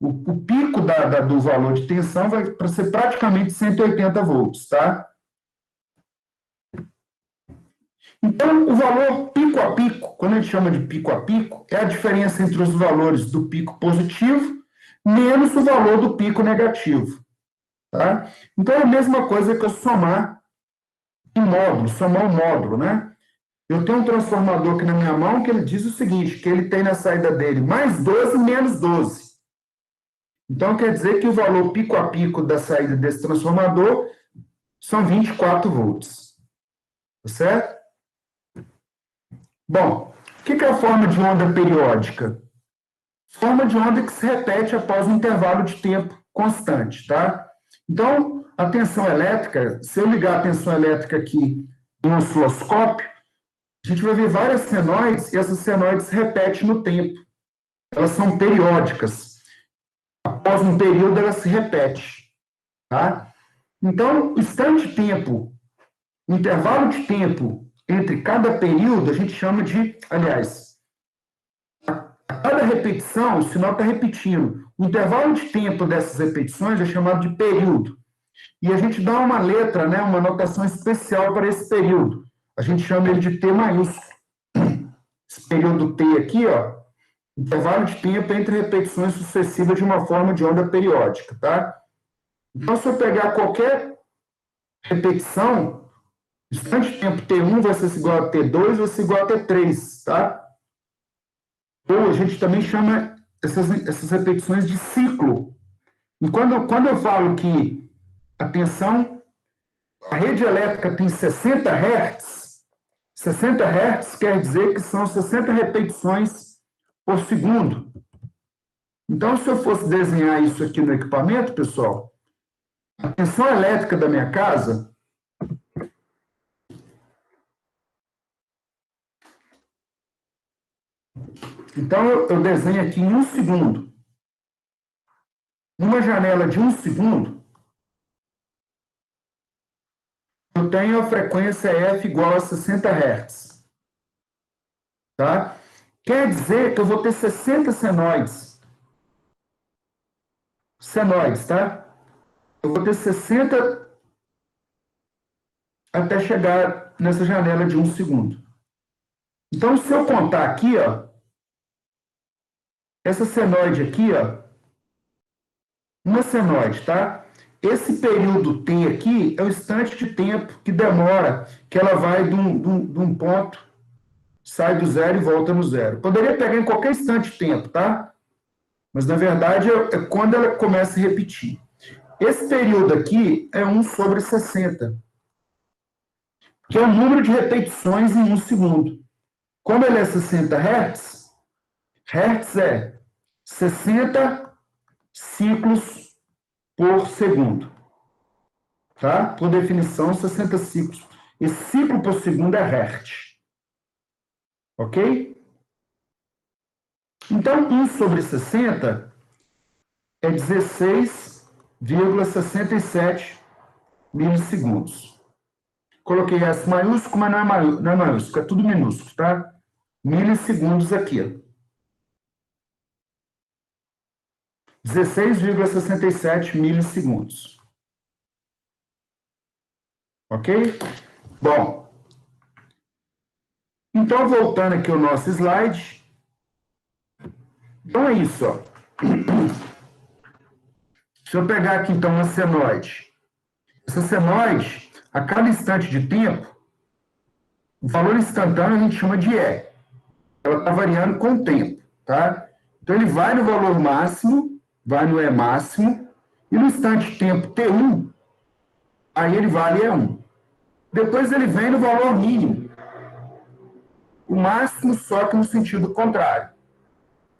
o pico do valor de tensão vai ser praticamente 180 volts, tá? Então, o valor pico a pico, quando a gente chama de pico a pico, é a diferença entre os valores do pico positivo menos o valor do pico negativo, tá? Então, é a mesma coisa que eu somar em módulo, somar um módulo, né? Eu tenho um transformador aqui na minha mão que ele diz o seguinte, que ele tem na saída dele mais 12 menos 12. Então, quer dizer que o valor pico a pico da saída desse transformador são 24 volts. Tá certo? Bom, o que é a forma de onda periódica? Forma de onda que se repete após um intervalo de tempo constante, tá? Então, a tensão elétrica, se eu ligar a tensão elétrica aqui em um osciloscópio, a gente vai ver várias senoides e essas senoides se repetem no tempo. Elas são periódicas. Após um período, ela se repete, tá? Então, o instante de tempo, o intervalo de tempo entre cada período, a gente chama de, aliás, a cada repetição, o sinal está repetindo. O intervalo de tempo dessas repetições é chamado de período. E a gente dá uma letra, né, uma notação especial para esse período. A gente chama ele de T maiúsculo. Esse período T aqui, ó, intervalo de tempo entre repetições sucessivas de uma forma de onda periódica, tá? Então, se eu pegar qualquer repetição, o instante de tempo T1 vai ser igual a T2, vai ser igual a T3, tá? Ou a gente também chama essas repetições de ciclo. E quando eu falo que a rede elétrica tem 60 Hz, 60 Hz quer dizer que são 60 repetições por segundo. Então, se eu fosse desenhar isso aqui no equipamento, pessoal, a tensão elétrica da minha casa então, eu desenho aqui em 1 segundo. Numa janela de 1 segundo, eu tenho a frequência F igual a 60 Hz. Tá? Quer dizer que eu vou ter 60 senoides. Senoides, tá? Eu vou ter 60 até chegar nessa janela de 1 segundo. Então, se eu contar aqui, ó, essa senoide aqui, ó, uma senoide, tá? Esse período T aqui é o instante de tempo que demora, que ela vai de um ponto, sai do zero e volta no zero. Poderia pegar em qualquer instante de tempo, tá? Mas, na verdade, é quando ela começa a repetir. Esse período aqui é 1 sobre 60, que é o número de repetições em 1 segundo. Como ele é 60 Hz, Hertz é 60 ciclos por segundo. Tá? Por definição, 60 ciclos. E ciclo por segundo é Hertz. Ok? Então, 1 sobre 60 é 16,67 milissegundos. Coloquei S maiúsculo, mas não é maiúsculo, é tudo minúsculo, tá? Milissegundos aqui, ó. 16,67 milissegundos. Ok? Bom, então, voltando aqui ao nosso slide. Então, é isso, ó. Se eu pegar aqui, então, uma senoide. Essa senoide, a cada instante de tempo, o valor instantâneo a gente chama de E. Ela está variando com o tempo, tá? Então, ele vai no valor máximo, vai no E máximo, e no instante de tempo T1, aí ele vale E1. Depois ele vem no valor mínimo, o máximo só que no sentido contrário.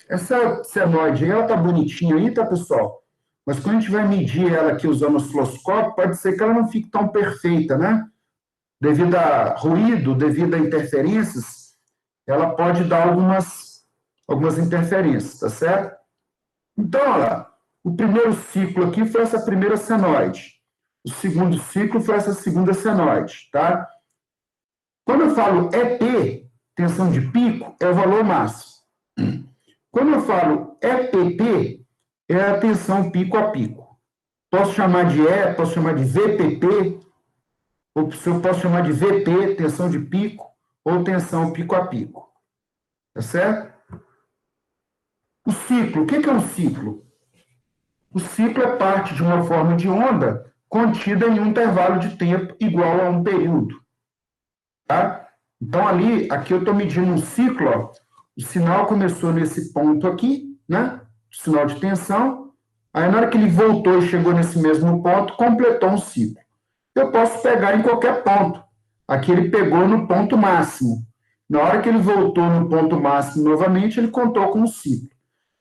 Essa senoide aí, ela tá bonitinha aí, tá, pessoal? Mas quando a gente vai medir ela aqui usando o osciloscópio, pode ser que ela não fique tão perfeita, né? Devido a ruído, devido a interferências, ela pode dar algumas interferências, tá certo? Então, olha lá, o primeiro ciclo aqui foi essa primeira senoide. O segundo ciclo foi essa segunda senoide, tá? Quando eu falo EP, tensão de pico, é o valor máximo. Quando eu falo EPP, é a tensão pico a pico. Posso chamar de E, posso chamar de VPP, ou eu posso chamar de VP, tensão de pico, ou tensão pico a pico. Tá certo? O ciclo, o que é um ciclo? O ciclo é parte de uma forma de onda contida em um intervalo de tempo igual a um período. Tá? Então, aqui eu estou medindo um ciclo, ó. O sinal começou nesse ponto aqui, né? O sinal de tensão, Aí, na hora que ele voltou e chegou nesse mesmo ponto, completou um ciclo. Eu posso pegar em qualquer ponto. Aqui ele pegou no ponto máximo. Na hora que ele voltou no ponto máximo novamente, ele contou com um ciclo.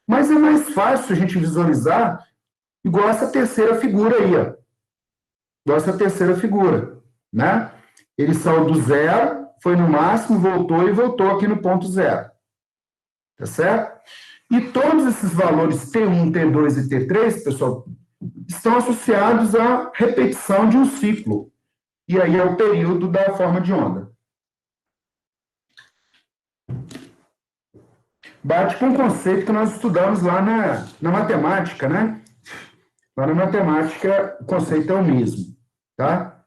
Mas é mais fácil a gente visualizar igual essa terceira figura aí, ó. Igual essa terceira figura, né? Ele saiu do zero, foi no máximo, voltou e voltou aqui no ponto zero. Tá certo? E todos esses valores T1, T2 e T3, pessoal, estão associados à repetição de um ciclo. E aí é o período da forma de onda. Bate com um conceito que nós estudamos lá na matemática, né? Lá na matemática, o conceito é o mesmo, tá?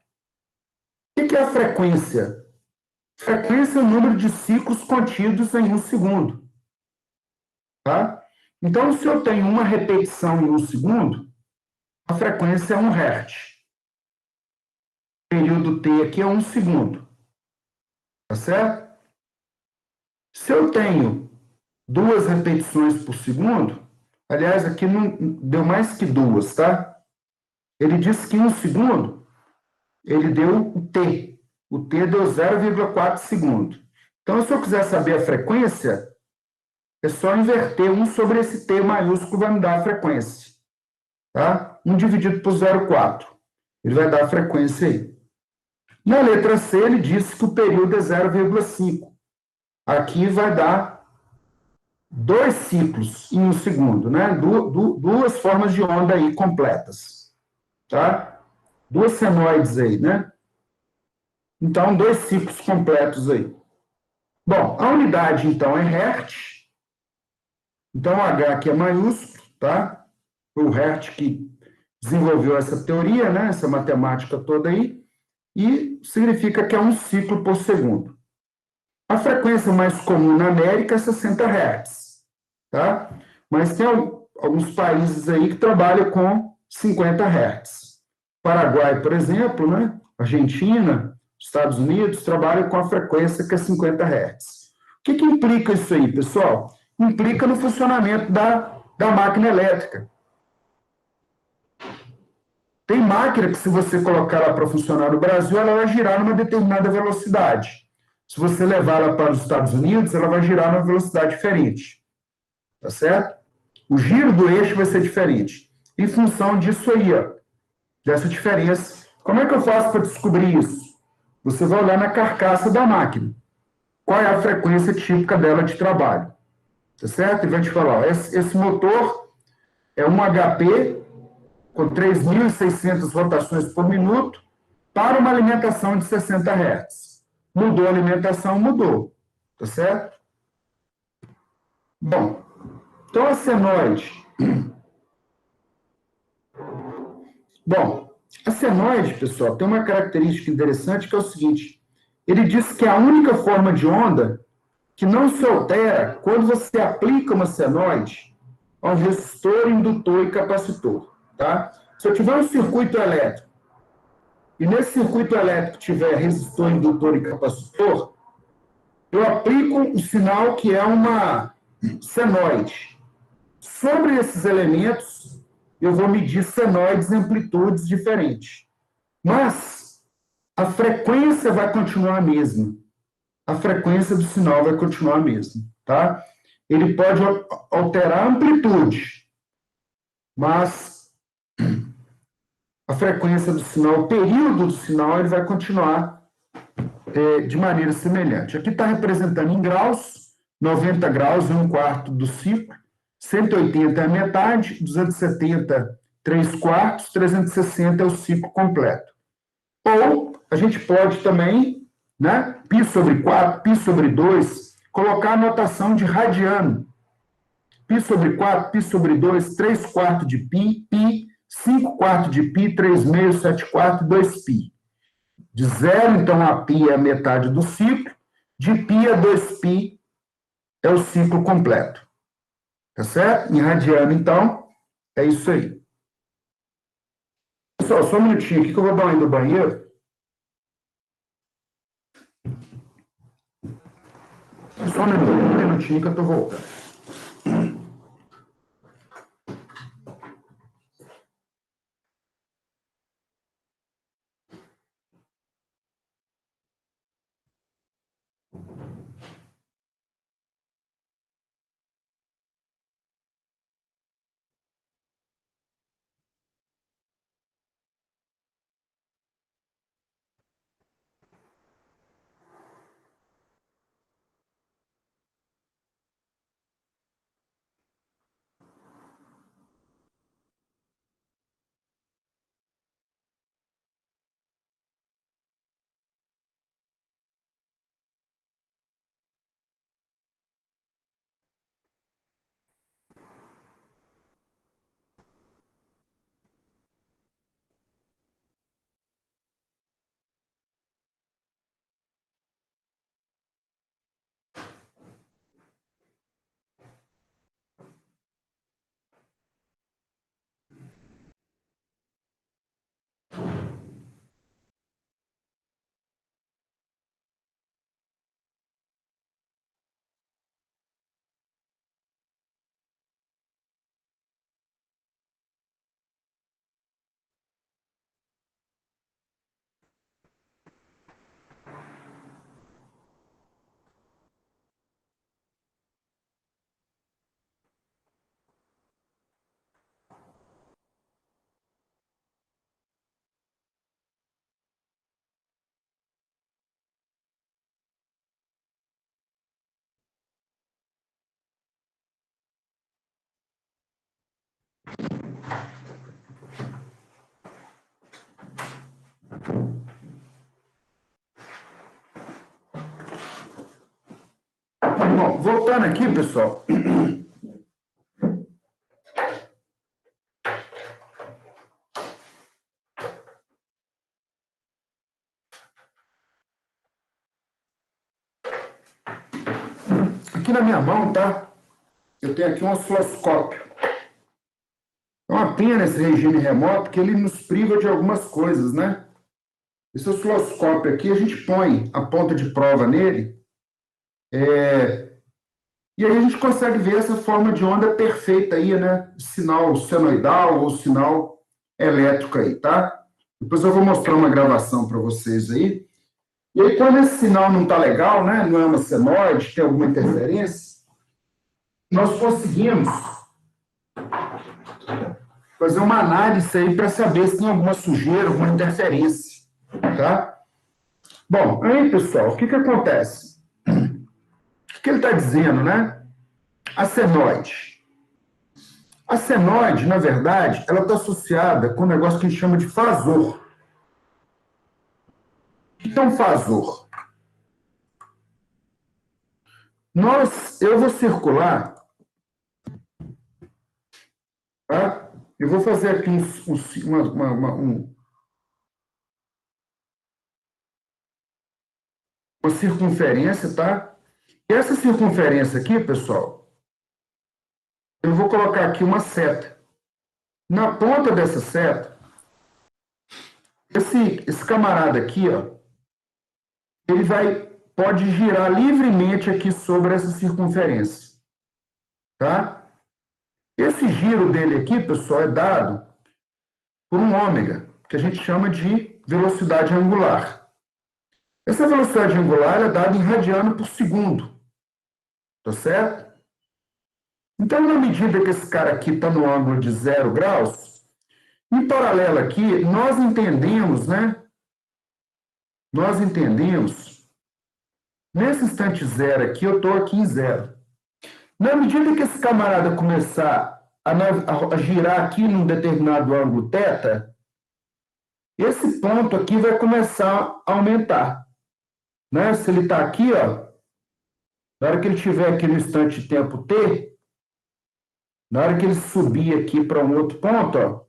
O que é a frequência? Frequência é o número de ciclos contidos em um segundo, tá? Então, se eu tenho uma repetição em um segundo, a frequência é 1 Hz. O período T aqui é 1 segundo, tá certo? Se eu tenho 2 repetições por segundo, aliás, aqui não deu mais que 2, tá? Ele disse que em 1 segundo, ele deu o T. O T deu 0,4 segundo. Então, se eu quiser saber a frequência, é só inverter 1 sobre esse T maiúsculo, vai me dar a frequência. Tá? 1 dividido por 0,4. Ele vai dar a frequência aí. Na letra C, ele disse que o período é 0,5. Aqui vai dar 2 ciclos em 1 segundo, né? Duas formas de onda aí completas. Tá? 2 senoides aí, né? Então, 2 ciclos completos aí. Bom, a unidade, então, é Hertz. Então, o H aqui é maiúsculo, tá? Foi o Hertz que desenvolveu essa teoria, né? Essa matemática toda aí. E significa que é 1 ciclo por segundo. A frequência mais comum na América é 60 Hz, tá? Mas tem alguns países aí que trabalham com 50 Hz. Paraguai, por exemplo, né? Argentina, Estados Unidos, trabalham com a frequência que é 50 Hz. O que implica isso aí, pessoal? Implica no funcionamento da máquina elétrica. Tem máquina que, se você colocar ela para funcionar no Brasil, ela vai girar numa determinada velocidade. Se você levar ela para os Estados Unidos, ela vai girar numa velocidade diferente. Tá certo? O giro do eixo vai ser diferente. Em função disso aí, ó, dessa diferença. Como é que eu faço para descobrir isso? Você vai olhar na carcaça da máquina. Qual é a frequência típica dela de trabalho? Tá certo? Ele vai te falar, ó, esse motor é um HP com 3.600 rotações por minuto para uma alimentação de 60 Hz. Mudou a alimentação, mudou. Tá certo? Bom, então a senoide. Bom, a senoide, pessoal, tem uma característica interessante que é o seguinte: ele diz que é a única forma de onda que não se altera quando você aplica uma senoide ao resistor, indutor e capacitor. Tá? Se eu tiver um circuito elétrico e nesse circuito elétrico tiver resistor, indutor e capacitor, eu aplico o sinal que é uma senoide. Sobre esses elementos, eu vou medir senoides em amplitudes diferentes. Mas a frequência vai continuar a mesma. A frequência do sinal vai continuar a mesma, tá? Ele pode alterar a amplitude, mas a frequência do sinal, o período do sinal, ele vai continuar de maneira semelhante. Aqui está representando em graus, 90 graus é 1/4 do ciclo, 180 é a metade, 270, 3/4, 360 é o ciclo completo. Ou a gente pode também, né, π sobre 4, π sobre 2, colocar a notação de radiano. Π sobre 4, π sobre 2, 3/4 de π, π, 5/4 de π, 3 meios, 7/4, 2π. De 0, então, a π é a metade do ciclo, de π a 2π é o ciclo completo. Tá certo? Em radiano, então, é isso aí. Pessoal, só um minutinho aqui que eu vou dar uma ida no banheiro. Só um minutinho que eu estou voltando. Bom, voltando aqui, pessoal. Aqui na minha mão, tá? Eu tenho aqui um osciloscópio. É uma pena esse regime remoto, porque ele nos priva de algumas coisas, né? Esse osciloscópio aqui, a gente põe a ponta de prova nele, e aí a gente consegue ver essa forma de onda perfeita aí, né? Sinal senoidal ou sinal elétrico aí, tá? Depois eu vou mostrar uma gravação para vocês aí. E aí, quando esse sinal não está legal, né? Não é uma senoide, tem alguma interferência, nós conseguimos fazer uma análise aí para saber se tem alguma sujeira, alguma interferência, tá? Bom, aí, pessoal, o que acontece? O que ele está dizendo, né? A senoide. A senoide, na verdade, ela está associada com um negócio que a gente chama de fasor. O que é um fasor? Eu vou circular, tá? Eu vou fazer aqui uma circunferência, tá? E essa circunferência aqui, pessoal, eu vou colocar aqui uma seta. Na ponta dessa seta, esse camarada aqui, ó, ele pode girar livremente aqui sobre essa circunferência, tá? Esse giro dele aqui, pessoal, é dado por um ômega, que a gente chama de velocidade angular. Essa velocidade angular é dada em radiano por segundo, tá certo? Então, na medida que esse cara aqui está no ângulo de 0 graus, em paralelo aqui, nós entendemos, né? Nós entendemos, nesse instante zero aqui, eu estou aqui em zero. Na medida que esse camarada começar a girar aqui num determinado ângulo θ, esse ponto aqui vai começar a aumentar. Né? Se ele está aqui, ó, na hora que ele estiver aqui no instante de tempo t, na hora que ele subir aqui para um outro ponto, ó,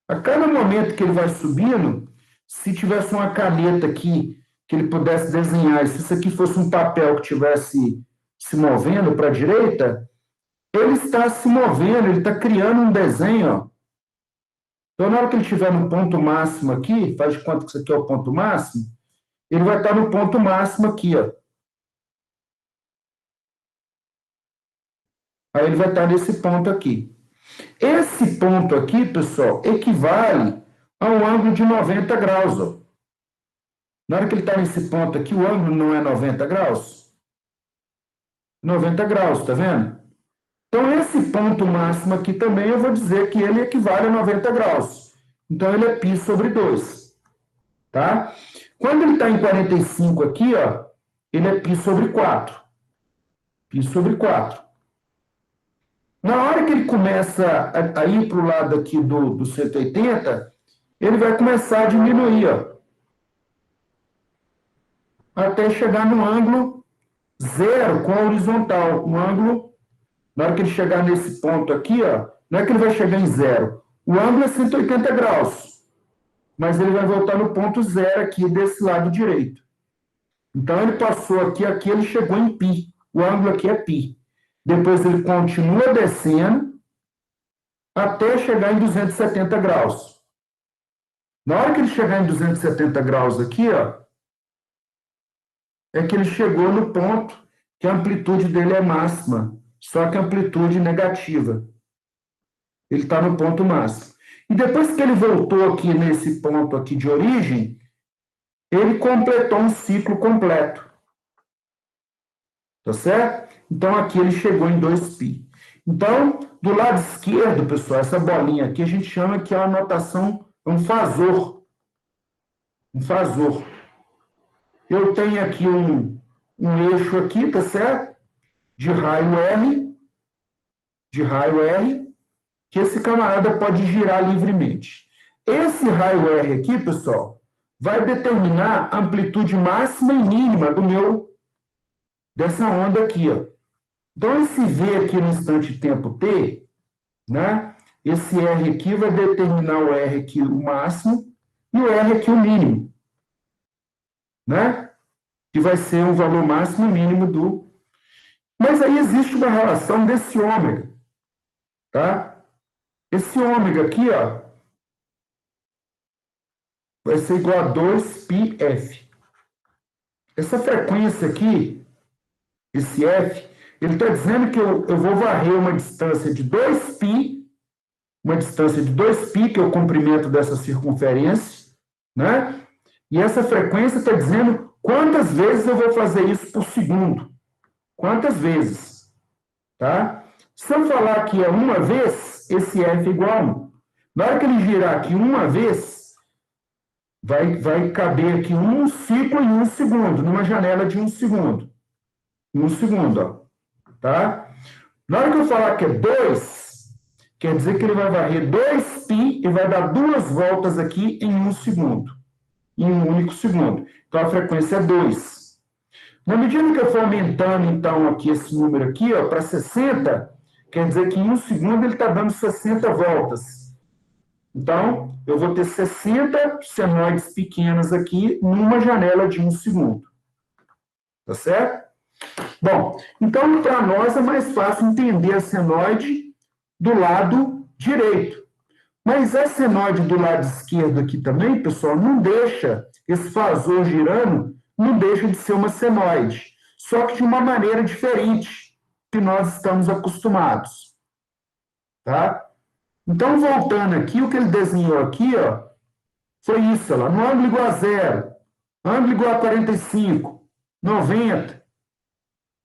a cada momento que ele vai subindo, se tivesse uma caneta aqui que ele pudesse desenhar, se isso aqui fosse um papel que estivesse se movendo para a direita, ele está se movendo, ele está criando um desenho, ó. Então, na hora que ele estiver no ponto máximo aqui, faz de conta que isso aqui é o ponto máximo, ele vai estar no ponto máximo aqui, ó. Aí ele vai estar nesse ponto aqui. Esse ponto aqui, pessoal, equivale a um ângulo de 90 graus, ó. Na hora que ele está nesse ponto aqui, o ângulo não é 90 graus? 90 graus, tá vendo? Então, esse ponto máximo aqui também, eu vou dizer que ele equivale a 90 graus. Então, ele é π sobre 2. Tá? Quando ele está em 45 aqui, ó, ele é π sobre 4. Π sobre 4. Na hora que ele começa a ir para o lado aqui do 180, ele vai começar a diminuir, ó, até chegar no ângulo zero com a horizontal. Um ângulo, na hora que ele chegar nesse ponto aqui, ó, não é que ele vai chegar em zero. O ângulo é 180 graus, mas ele vai voltar no ponto zero aqui desse lado direito. Então, ele passou aqui, aqui ele chegou em π. O ângulo aqui é π. Depois ele continua descendo até chegar em 270 graus. Na hora que ele chegar em 270 graus aqui, ó, é que ele chegou no ponto que a amplitude dele é máxima, só que a amplitude negativa. Ele está no ponto máximo. E depois que ele voltou aqui nesse ponto aqui de origem, ele completou um ciclo completo. Tá certo? Então, aqui ele chegou em 2π. Então, do lado esquerdo, pessoal, essa bolinha aqui a gente chama que é uma notação, um fasor. Um fasor. Eu tenho aqui um eixo aqui, tá certo? De raio R, que esse camarada pode girar livremente. Esse raio R aqui, pessoal, vai determinar a amplitude máxima e mínima do dessa onda aqui, ó. Então, esse V aqui no instante de tempo t, né? Esse R aqui vai determinar o R aqui o máximo e o R aqui o mínimo, né? Que vai ser o valor máximo e mínimo do... Mas aí existe uma relação desse ômega, tá? Esse ômega aqui, ó, vai ser igual a 2πf. Essa frequência aqui, esse F, ele está dizendo que eu vou varrer uma distância de 2π, uma distância de 2π, que é o comprimento dessa circunferência, né? E essa frequência está dizendo quantas vezes eu vou fazer isso por segundo. Quantas vezes, tá? Se eu falar que é uma vez, esse F é igual a 1. Na hora que ele girar aqui uma vez, vai caber aqui um ciclo em 1 segundo, numa janela de 1 segundo. 1 segundo, ó, tá? Na hora que eu falar que é 2, quer dizer que ele vai varrer 2π e vai dar 2 voltas aqui em 1 segundo. Em um único segundo. Então, a frequência é 2. Na medida que eu for aumentando, então, aqui esse número aqui, ó, para 60, quer dizer que em 1 segundo ele está dando 60 voltas. Então, eu vou ter 60 senoides pequenas aqui numa janela de 1 segundo. Tá certo? Bom, então, para nós é mais fácil entender a senoide do lado direito. Mas a senoide do lado esquerdo aqui também, pessoal, não deixa, esse fasor girando, não deixa de ser uma senoide. Só que de uma maneira diferente que nós estamos acostumados. Tá? Então, voltando aqui, o que ele desenhou aqui, ó, foi isso, lá, no ângulo igual a 0, ângulo igual a 45, 90,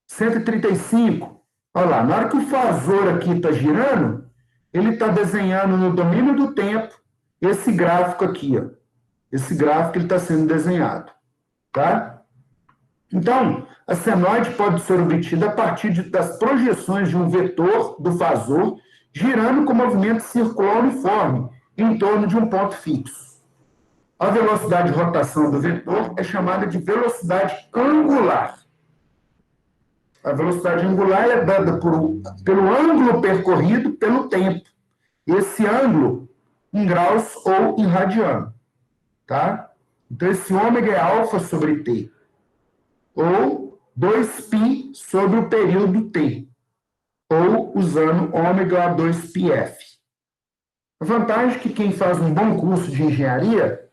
135. Olha lá, na hora que o fasor aqui está girando, ele está desenhando no domínio do tempo esse gráfico aqui, ó. Esse gráfico ele está sendo desenhado, tá? Então, a senoide pode ser obtida a partir das projeções de um vetor do fasor girando com movimento circular uniforme em torno de um ponto fixo. A velocidade de rotação do vetor é chamada de velocidade angular. A velocidade angular é dada pelo ângulo percorrido pelo tempo. Esse ângulo em graus ou em radiano. Tá? Então, esse ômega é alfa sobre t. Ou 2π sobre o período t. Ou usando ômega a 2πf. A vantagem é que quem faz um bom curso de engenharia,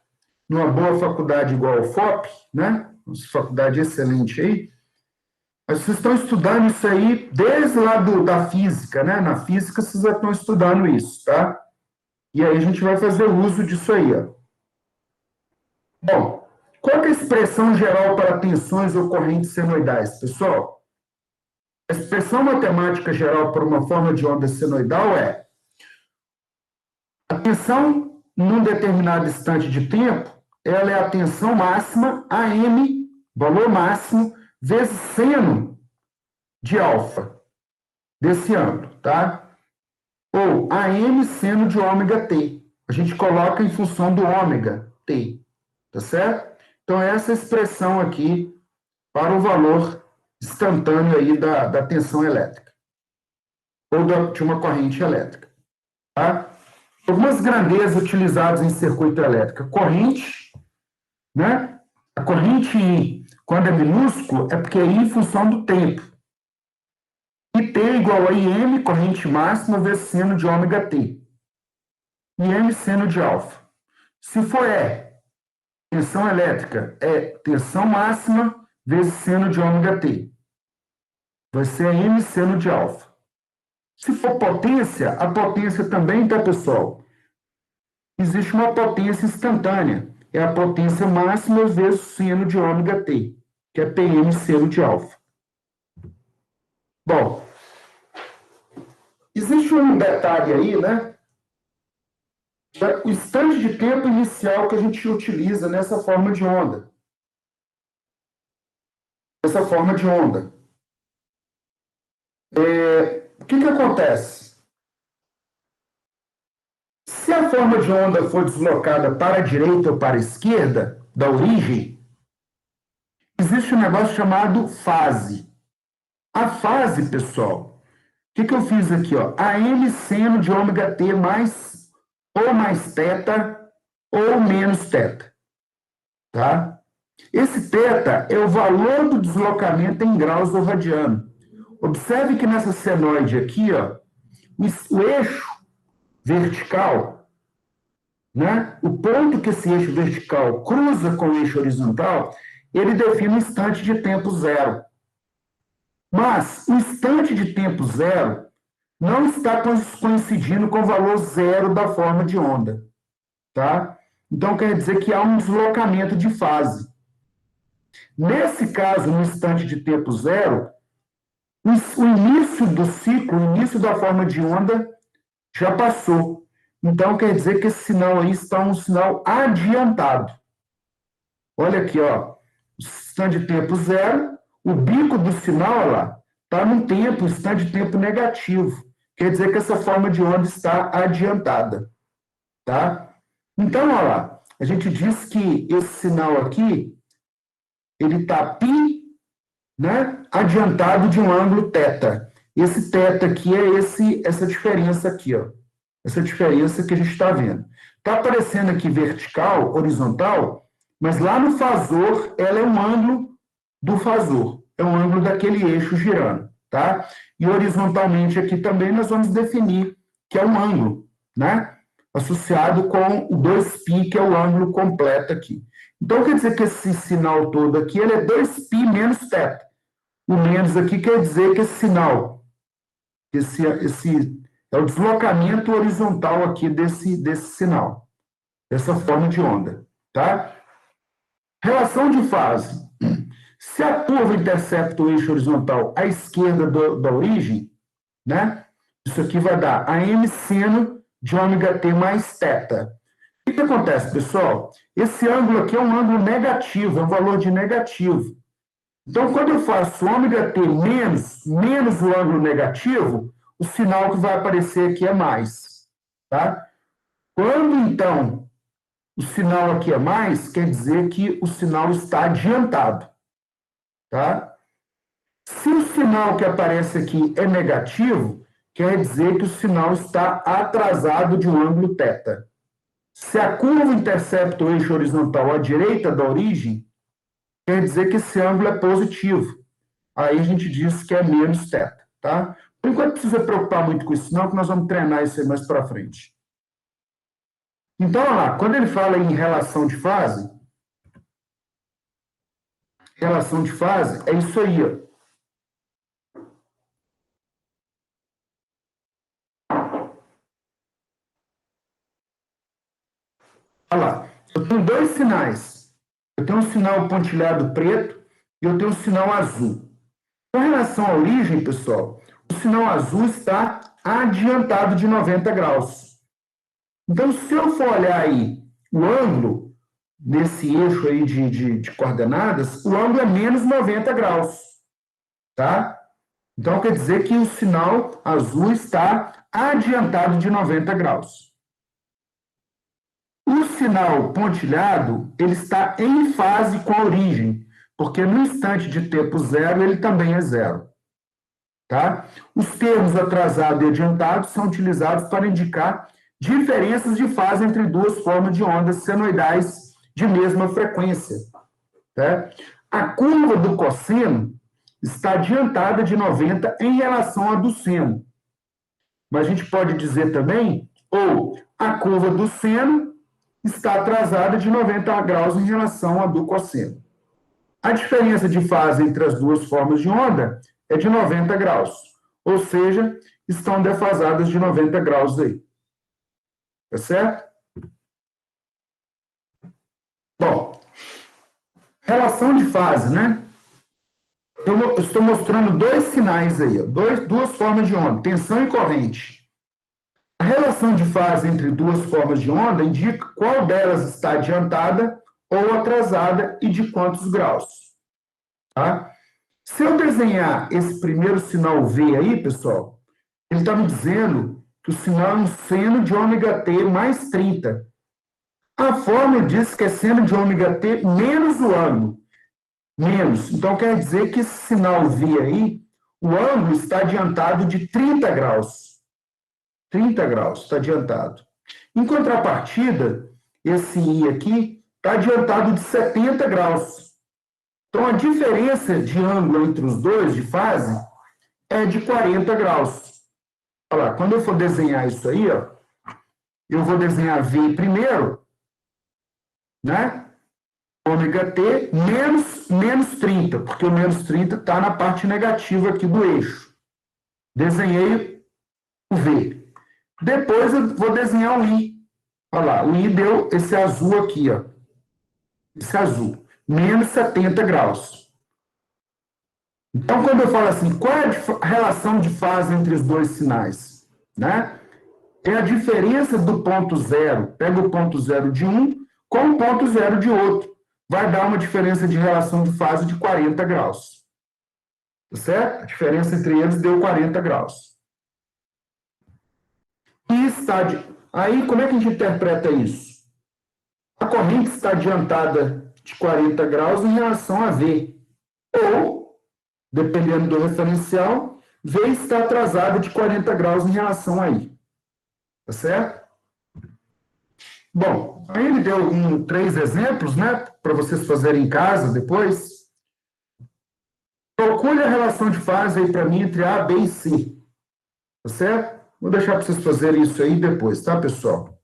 numa boa faculdade igual ao FOP, né? Uma faculdade excelente aí, vocês estão estudando isso aí desde lá da física, né? Na física vocês já estão estudando isso, tá? E aí a gente vai fazer uso disso aí, ó. Bom, qual é a expressão geral para tensões ou correntes senoidais, pessoal? A expressão matemática geral para uma forma de onda senoidal é a tensão num determinado instante de tempo, ela é a tensão máxima, AM, valor máximo, vezes seno de alfa, desse ângulo, tá? Ou AM seno de ômega t. A gente coloca em função do ômega t, tá certo? Então, essa expressão aqui para o valor instantâneo aí da tensão elétrica, ou de uma corrente elétrica, tá? Algumas grandezas utilizadas em circuito elétrico. Corrente, né? A corrente I, quando é minúsculo, é porque é I em função do tempo. E T igual a IM, corrente máxima, vezes seno de ômega t. IM seno de alfa. Se for E, tensão elétrica, é tensão máxima, vezes seno de ômega t. Vai ser M seno de alfa. Se for potência, a potência também, tá, pessoal? Existe uma potência instantânea. É a potência máxima vezes seno de ômega t, que é PM seno de alfa. Bom, existe um detalhe aí, né? O instante de tempo inicial que a gente utiliza nessa forma de onda. Essa forma de onda. O que acontece? Se a forma de onda for deslocada para a direita ou para a esquerda, da origem, existe um negócio chamado fase. A fase, pessoal, o que eu fiz aqui? Ó? A m seno de ômega t mais ou mais θ ou menos θ. Tá? Esse θ é o valor do deslocamento em graus do radiano. Observe que nessa senoide aqui, ó, o eixo vertical, né, o ponto que esse eixo vertical cruza com o eixo horizontal, ele define um instante de tempo zero. Mas o instante de tempo zero não está coincidindo com o valor zero da forma de onda. Tá? Então, quer dizer que há um deslocamento de fase. Nesse caso, no instante de tempo zero, o início do ciclo, o início da forma de onda já passou. Então, quer dizer que esse sinal aí está um sinal adiantado. Olha aqui, ó, o instante de tempo zero, o bico do sinal, olha lá, está num tempo, instante de tempo negativo. Quer dizer que essa forma de onda está adiantada. Tá? Então, olha lá, a gente diz que esse sinal aqui, ele está π, né, adiantado de um ângulo θ. Esse θ aqui é essa diferença aqui, ó. Essa diferença que a gente está vendo. Está aparecendo aqui vertical, horizontal, mas lá no fasor, ela é um ângulo do fasor. É um ângulo daquele eixo girando, tá? E horizontalmente aqui também nós vamos definir que é um ângulo, né? Associado com o 2π, que é o ângulo completo aqui. Então, quer dizer que esse sinal todo aqui, ele é 2π menos θ. O menos aqui quer dizer que esse sinal, esse é o deslocamento horizontal aqui desse sinal, dessa forma de onda, tá? Relação de fase. Se a curva intercepta o eixo horizontal à esquerda da origem, né? Isso aqui vai dar a m seno de ômega t mais θ. O que acontece, pessoal? Esse ângulo aqui é um ângulo negativo, é um valor de negativo. Então, quando eu faço ômega t menos o ângulo negativo, o sinal que vai aparecer aqui é mais. Tá? Quando, então, o sinal aqui é mais, quer dizer que o sinal está adiantado. Tá? Se o sinal que aparece aqui é negativo, quer dizer que o sinal está atrasado de um ângulo θ. Se a curva intercepta o eixo horizontal à direita da origem, quer dizer que esse ângulo é positivo. Aí a gente diz que é menos θ, tá? Por enquanto, não precisa preocupar muito com isso, não, que nós vamos treinar isso aí mais para frente. Então, olha lá, quando ele fala em relação de fase é isso aí, ó. Olha lá, eu tenho dois sinais. Eu tenho um sinal pontilhado preto e eu tenho um sinal azul. Com relação à origem, pessoal, o sinal azul está adiantado de 90 graus. Então, se eu for olhar aí o ângulo nesse eixo aí de coordenadas, o ângulo é menos 90 graus. Tá? Então, quer dizer que o sinal azul está adiantado de 90 graus. O sinal pontilhado, ele está em fase com a origem, porque no instante de tempo zero, ele também é zero. Tá? Os termos atrasado e adiantado são utilizados para indicar diferenças de fase entre duas formas de ondas senoidais de mesma frequência. Tá? A curva do cosseno está adiantada de 90 em relação à do seno. Mas a gente pode dizer também, ou a curva do seno está atrasada de 90 graus em relação à do cosseno. A diferença de fase entre as duas formas de onda é de 90 graus, ou seja, estão defasadas de 90 graus aí. Tá certo? Bom, relação de fase, né? Eu estou mostrando dois sinais aí, duas formas de onda, tensão e corrente. A relação de fase entre duas formas de onda indica qual delas está adiantada ou atrasada e de quantos graus. Tá? Se eu desenhar esse primeiro sinal V aí, pessoal, ele está me dizendo que o sinal é um seno de ômega t mais 30. A fórmula diz que é seno de ômega t menos o ângulo. Menos. Então, quer dizer que esse sinal V aí, o ângulo está adiantado de 30 graus. 30 graus está adiantado. Em contrapartida, esse I aqui está adiantado de 70 graus. Então, a diferença de ângulo entre os dois, de fase, é de 40 graus. Olha lá, quando eu for desenhar isso aí, ó, eu vou desenhar V primeiro, né? Ômega T menos 30, porque o menos 30 está na parte negativa aqui do eixo. Desenhei o V. Depois eu vou desenhar o I. Olha lá, o I deu esse azul aqui, ó. Esse azul. Menos 70 graus. Então, quando eu falo assim, qual é a relação de fase entre os dois sinais? Né? É a diferença do ponto zero. Pega o ponto zero de um com o ponto zero de outro. Vai dar uma diferença de relação de fase de 40 graus. Tá certo? A diferença entre eles deu 40 graus. E está Aí, como é que a gente interpreta isso? A corrente está adiantada de 40 graus em relação a V. Ou, dependendo do referencial, V está atrasada de 40 graus em relação a I. Tá certo? Bom, aí ele deu 3 exemplos, né? Para vocês fazerem em casa depois. Calcule a relação de fase aí para mim entre A, B e C. Tá certo? Vou deixar para vocês fazerem isso aí depois, tá, pessoal?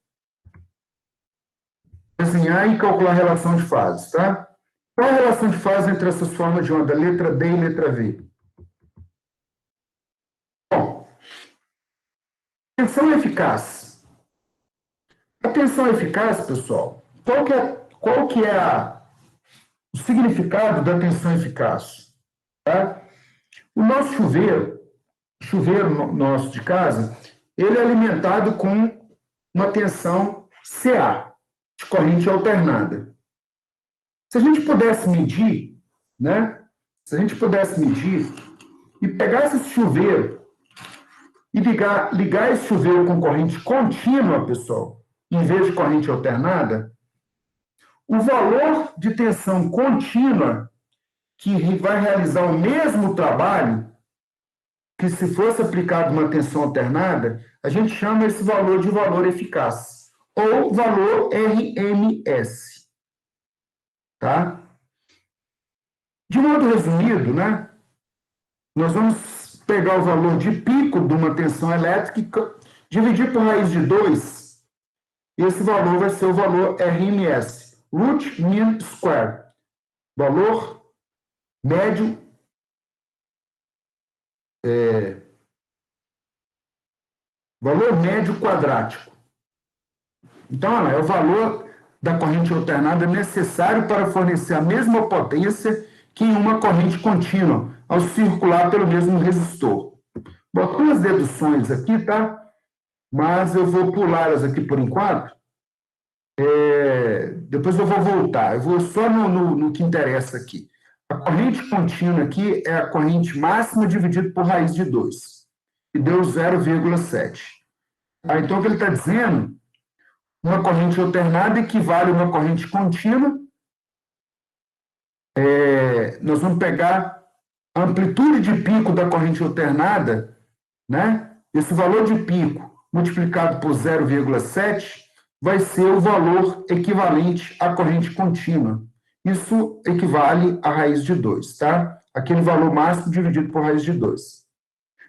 Desenhar e calcular a relação de fases, tá? Qual a relação de fase entre essas formas de onda, letra D e letra V? Bom, tensão eficaz. A tensão eficaz, pessoal, qual que é o significado da tensão eficaz? Tá? O nosso chuveiro nosso de casa, ele é alimentado com uma tensão CA, de corrente alternada. Se a gente pudesse medir, né? Se a gente pudesse medir e pegasse esse chuveiro e ligar esse chuveiro com corrente contínua, pessoal, em vez de corrente alternada, o valor de tensão contínua que vai realizar o mesmo trabalho que se fosse aplicado uma tensão alternada, a gente chama esse valor de valor eficaz, ou valor RMS. Tá? De modo resumido, né, nós vamos pegar o valor de pico de uma tensão elétrica, dividir por raiz de 2, e esse valor vai ser o valor RMS, root mean square, valor médio quadrático. Então, é o valor da corrente alternada necessário para fornecer a mesma potência que em uma corrente contínua, ao circular pelo mesmo resistor. Botei as deduções aqui, tá? Mas eu vou pulá-las aqui por enquanto. Depois eu vou voltar. Eu vou só no que interessa aqui. A corrente contínua aqui é a corrente máxima dividida por raiz de 2. E deu 0,7. Então, o que ele está dizendo, uma corrente alternada equivale a uma corrente contínua. Nós vamos pegar a amplitude de pico da corrente alternada, né? Esse valor de pico multiplicado por 0,7 vai ser o valor equivalente à corrente contínua. Isso equivale a raiz de 2, tá? Aquele valor máximo dividido por raiz de 2.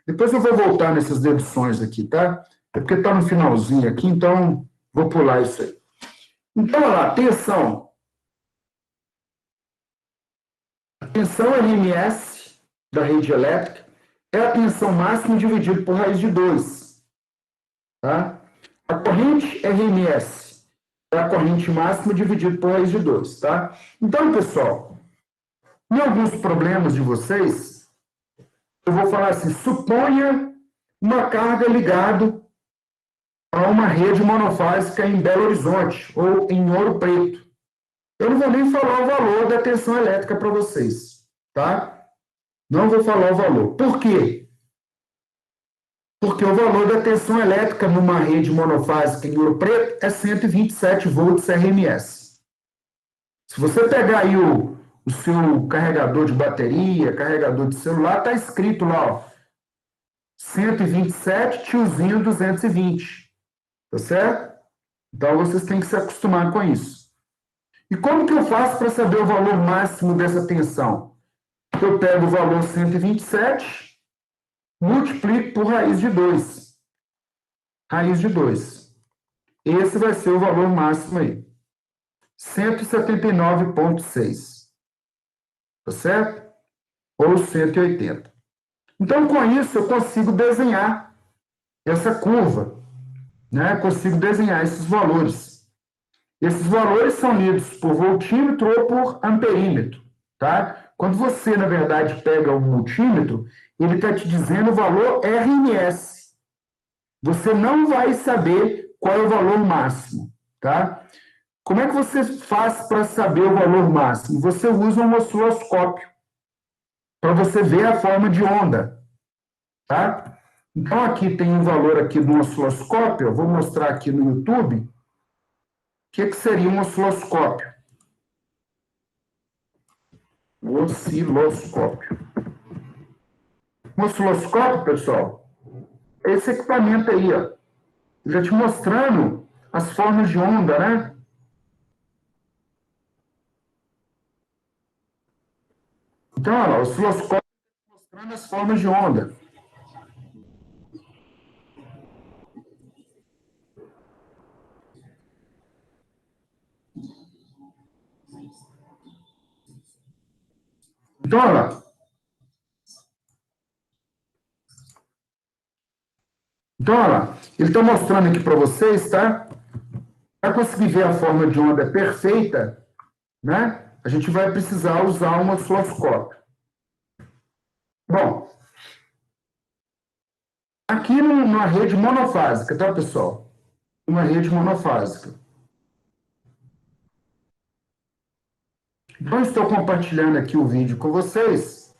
Depois eu vou voltar nessas deduções aqui, tá? É porque está no finalzinho aqui, então vou pular isso aí. Então, olha lá, tensão. A tensão RMS da rede elétrica é a tensão máxima dividida por raiz de 2. Tá? A corrente RMS é a corrente máxima dividida por raiz de 2. Tá? Então, pessoal, em alguns problemas de vocês, eu vou falar assim, suponha uma carga ligada a uma rede monofásica em Belo Horizonte ou em Ouro Preto. Eu não vou nem falar o valor da tensão elétrica para vocês, tá? Não vou falar o valor. Por quê? Porque o valor da tensão elétrica numa rede monofásica em Ouro Preto é 127 volts RMS. Se você pegar aí o o seu carregador de bateria, carregador de celular, está escrito lá, ó, 127, tiozinho 220, tá certo? Então, vocês têm que se acostumar com isso. E como que eu faço para saber o valor máximo dessa tensão? Eu pego o valor 127, multiplico por raiz de 2. Raiz de 2. Esse vai ser o valor máximo aí. 179,6. Tá certo? Ou 180. Então, com isso, eu consigo desenhar essa curva, né? Consigo desenhar esses valores. Esses valores são lidos por voltímetro ou por amperímetro, tá? Quando você, na verdade, pega o multímetro, ele está te dizendo o valor RMS. Você não vai saber qual é o valor máximo, tá? Como é que você faz para saber o valor máximo? Você usa um osciloscópio para você ver a forma de onda, tá? Então, aqui tem um valor aqui do osciloscópio, eu vou mostrar aqui no YouTube. O que seria um osciloscópio? Osciloscópio. Um osciloscópio, pessoal, é esse equipamento aí, ó. Já te mostrando as formas de onda, né? Então, olha lá, o osciloscópio mostrando as formas de onda. Então, olha lá. Então, olha lá. Ele está mostrando aqui para vocês, tá? Para conseguir ver a forma de onda perfeita, né? A gente vai precisar usar um osciloscópio. Bom, aqui numa rede monofásica, tá, pessoal? Uma rede monofásica. Então, estou compartilhando aqui o vídeo com vocês.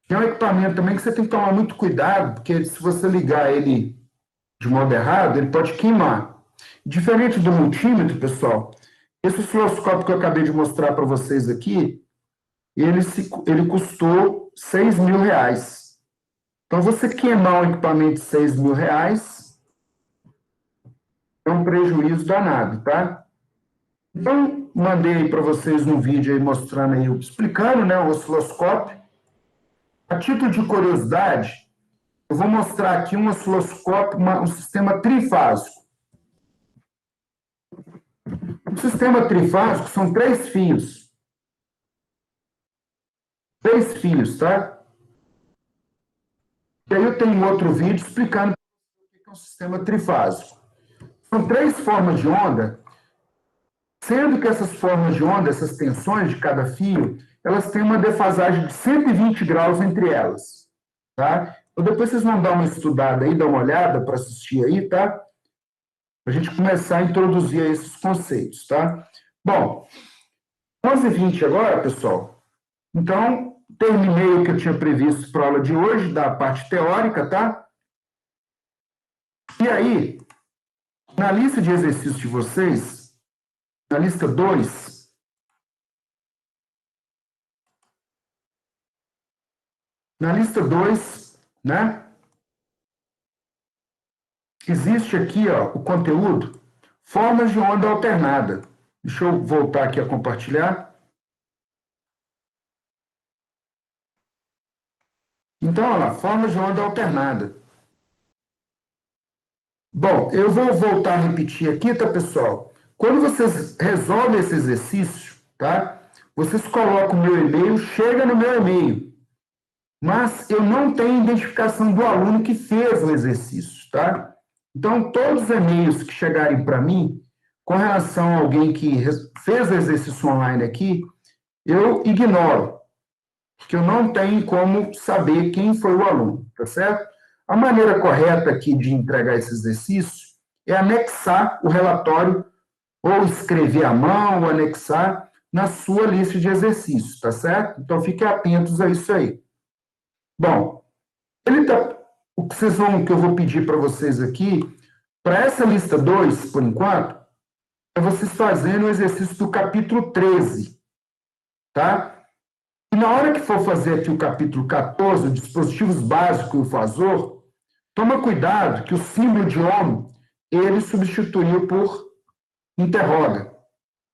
Tem um equipamento também que você tem que tomar muito cuidado, porque se você ligar ele de modo errado, ele pode queimar. Diferente do multímetro, pessoal, esse osciloscópio que eu acabei de mostrar para vocês aqui, ele custou R$ 6.000. Então, você queimar um equipamento de R$ 6.000 é um prejuízo danado, tá? Então, mandei para vocês um vídeo aí mostrando aí, explicando, né, o osciloscópio. A título de curiosidade, eu vou mostrar aqui um osciloscópio, um sistema trifásico. O sistema trifásico são 3 fios. 3 fios, tá? E aí eu tenho um outro vídeo explicando o que é um sistema trifásico. São 3 formas de onda, sendo que essas formas de onda, essas tensões de cada fio, elas têm uma defasagem de 120 graus entre elas, tá? Então, depois vocês vão dar uma estudada aí, dar uma olhada para assistir aí, tá? Para a gente começar a introduzir esses conceitos, tá? Bom, 11h20 agora, pessoal. Então, terminei o que eu tinha previsto para a aula de hoje, da parte teórica, tá? E aí, na lista de exercícios de vocês, na lista 2, né? Existe aqui, ó, o conteúdo, formas de onda alternada. Deixa eu voltar aqui a compartilhar. Então, olha lá, formas de onda alternada. Bom, eu vou voltar a repetir aqui, tá, pessoal? Quando vocês resolvem esse exercício, tá? Vocês colocam o meu e-mail, chega no meu e-mail. Mas eu não tenho identificação do aluno que fez o exercício, tá? Então, todos os e-mails que chegarem para mim, com relação a alguém que fez o exercício online aqui, eu ignoro, porque eu não tenho como saber quem foi o aluno, tá certo? A maneira correta aqui de entregar esse exercício é anexar o relatório, ou escrever à mão, ou anexar na sua lista de exercícios, tá certo? Então, fiquem atentos a isso aí. Bom, o que eu vou pedir para vocês aqui, para essa lista 2, por enquanto, é vocês fazerem o exercício do capítulo 13, tá? E na hora que for fazer aqui o capítulo 14, os dispositivos básicos e o fasor, toma cuidado que o símbolo de OM, ele substituiu por interroga,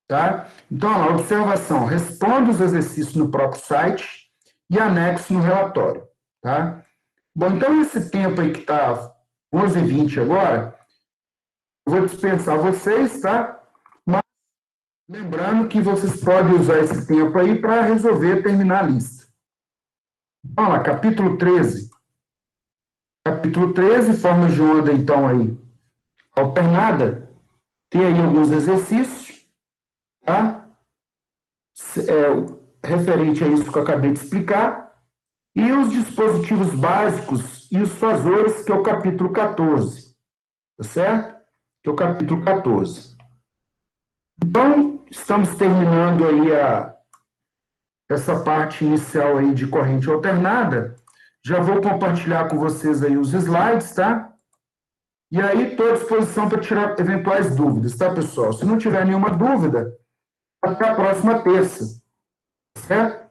tá? Então, olha lá, observação, responda os exercícios no próprio site e anexo no relatório, tá? Bom, então esse tempo aí que está 11h20 agora, eu vou dispensar vocês, tá? Mas lembrando que vocês podem usar esse tempo aí para resolver terminar a lista. Vamos lá, capítulo 13. Capítulo 13, formas de onda, então, aí, alternada. Tem aí alguns exercícios, tá? Referente a isso que eu acabei de explicar. E os dispositivos básicos e os fasores, que é o capítulo 14. Tá certo? Que é o capítulo 14. Então, estamos terminando aí essa parte inicial aí de corrente alternada. Já vou compartilhar com vocês aí os slides, tá? E aí, estou à disposição para tirar eventuais dúvidas, tá, pessoal? Se não tiver nenhuma dúvida, até a próxima terça, certo?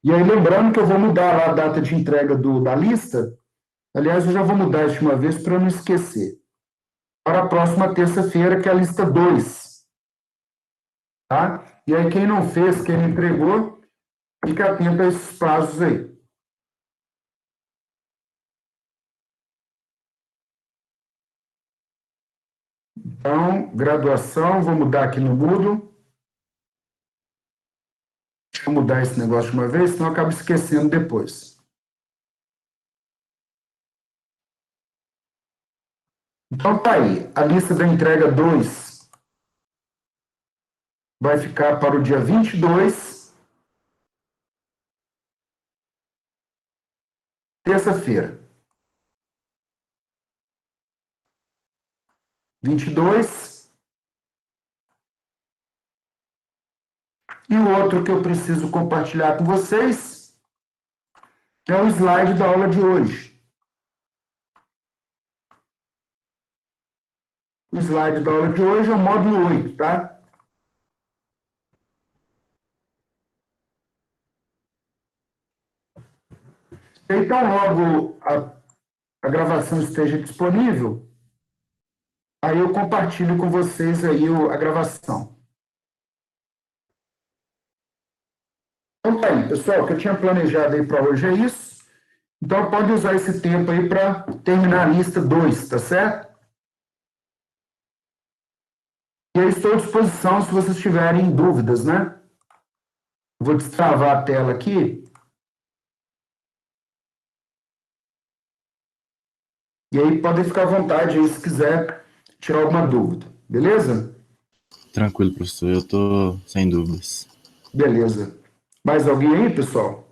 E aí, lembrando que eu vou mudar lá a data de entrega da lista. Aliás, eu já vou mudar isso de uma vez para não esquecer. Para a próxima terça-feira, que é a lista 2. Tá? E aí, quem não fez, quem não entregou, fica atento a esses prazos aí. Então, graduação, vou mudar aqui no Moodle. Deixa eu mudar esse negócio de uma vez, senão eu acabo esquecendo depois. Então, tá aí. A lista da entrega 2 vai ficar para o dia 22, terça-feira. 22. E o outro que eu preciso compartilhar com vocês é o slide da aula de hoje. O slide da aula de hoje é o módulo 8, tá? Então, logo a gravação esteja disponível, aí eu compartilho com vocês aí a gravação. Então, tá aí, pessoal, o que eu tinha planejado aí para hoje é isso. Então, pode usar esse tempo aí para terminar a lista 2, tá certo? E aí estou à disposição se vocês tiverem dúvidas, né? Vou destravar a tela aqui. E aí podem ficar à vontade aí se quiser tirar alguma dúvida. Beleza? Tranquilo, professor. Eu tô sem dúvidas. Beleza. Mais alguém aí, pessoal?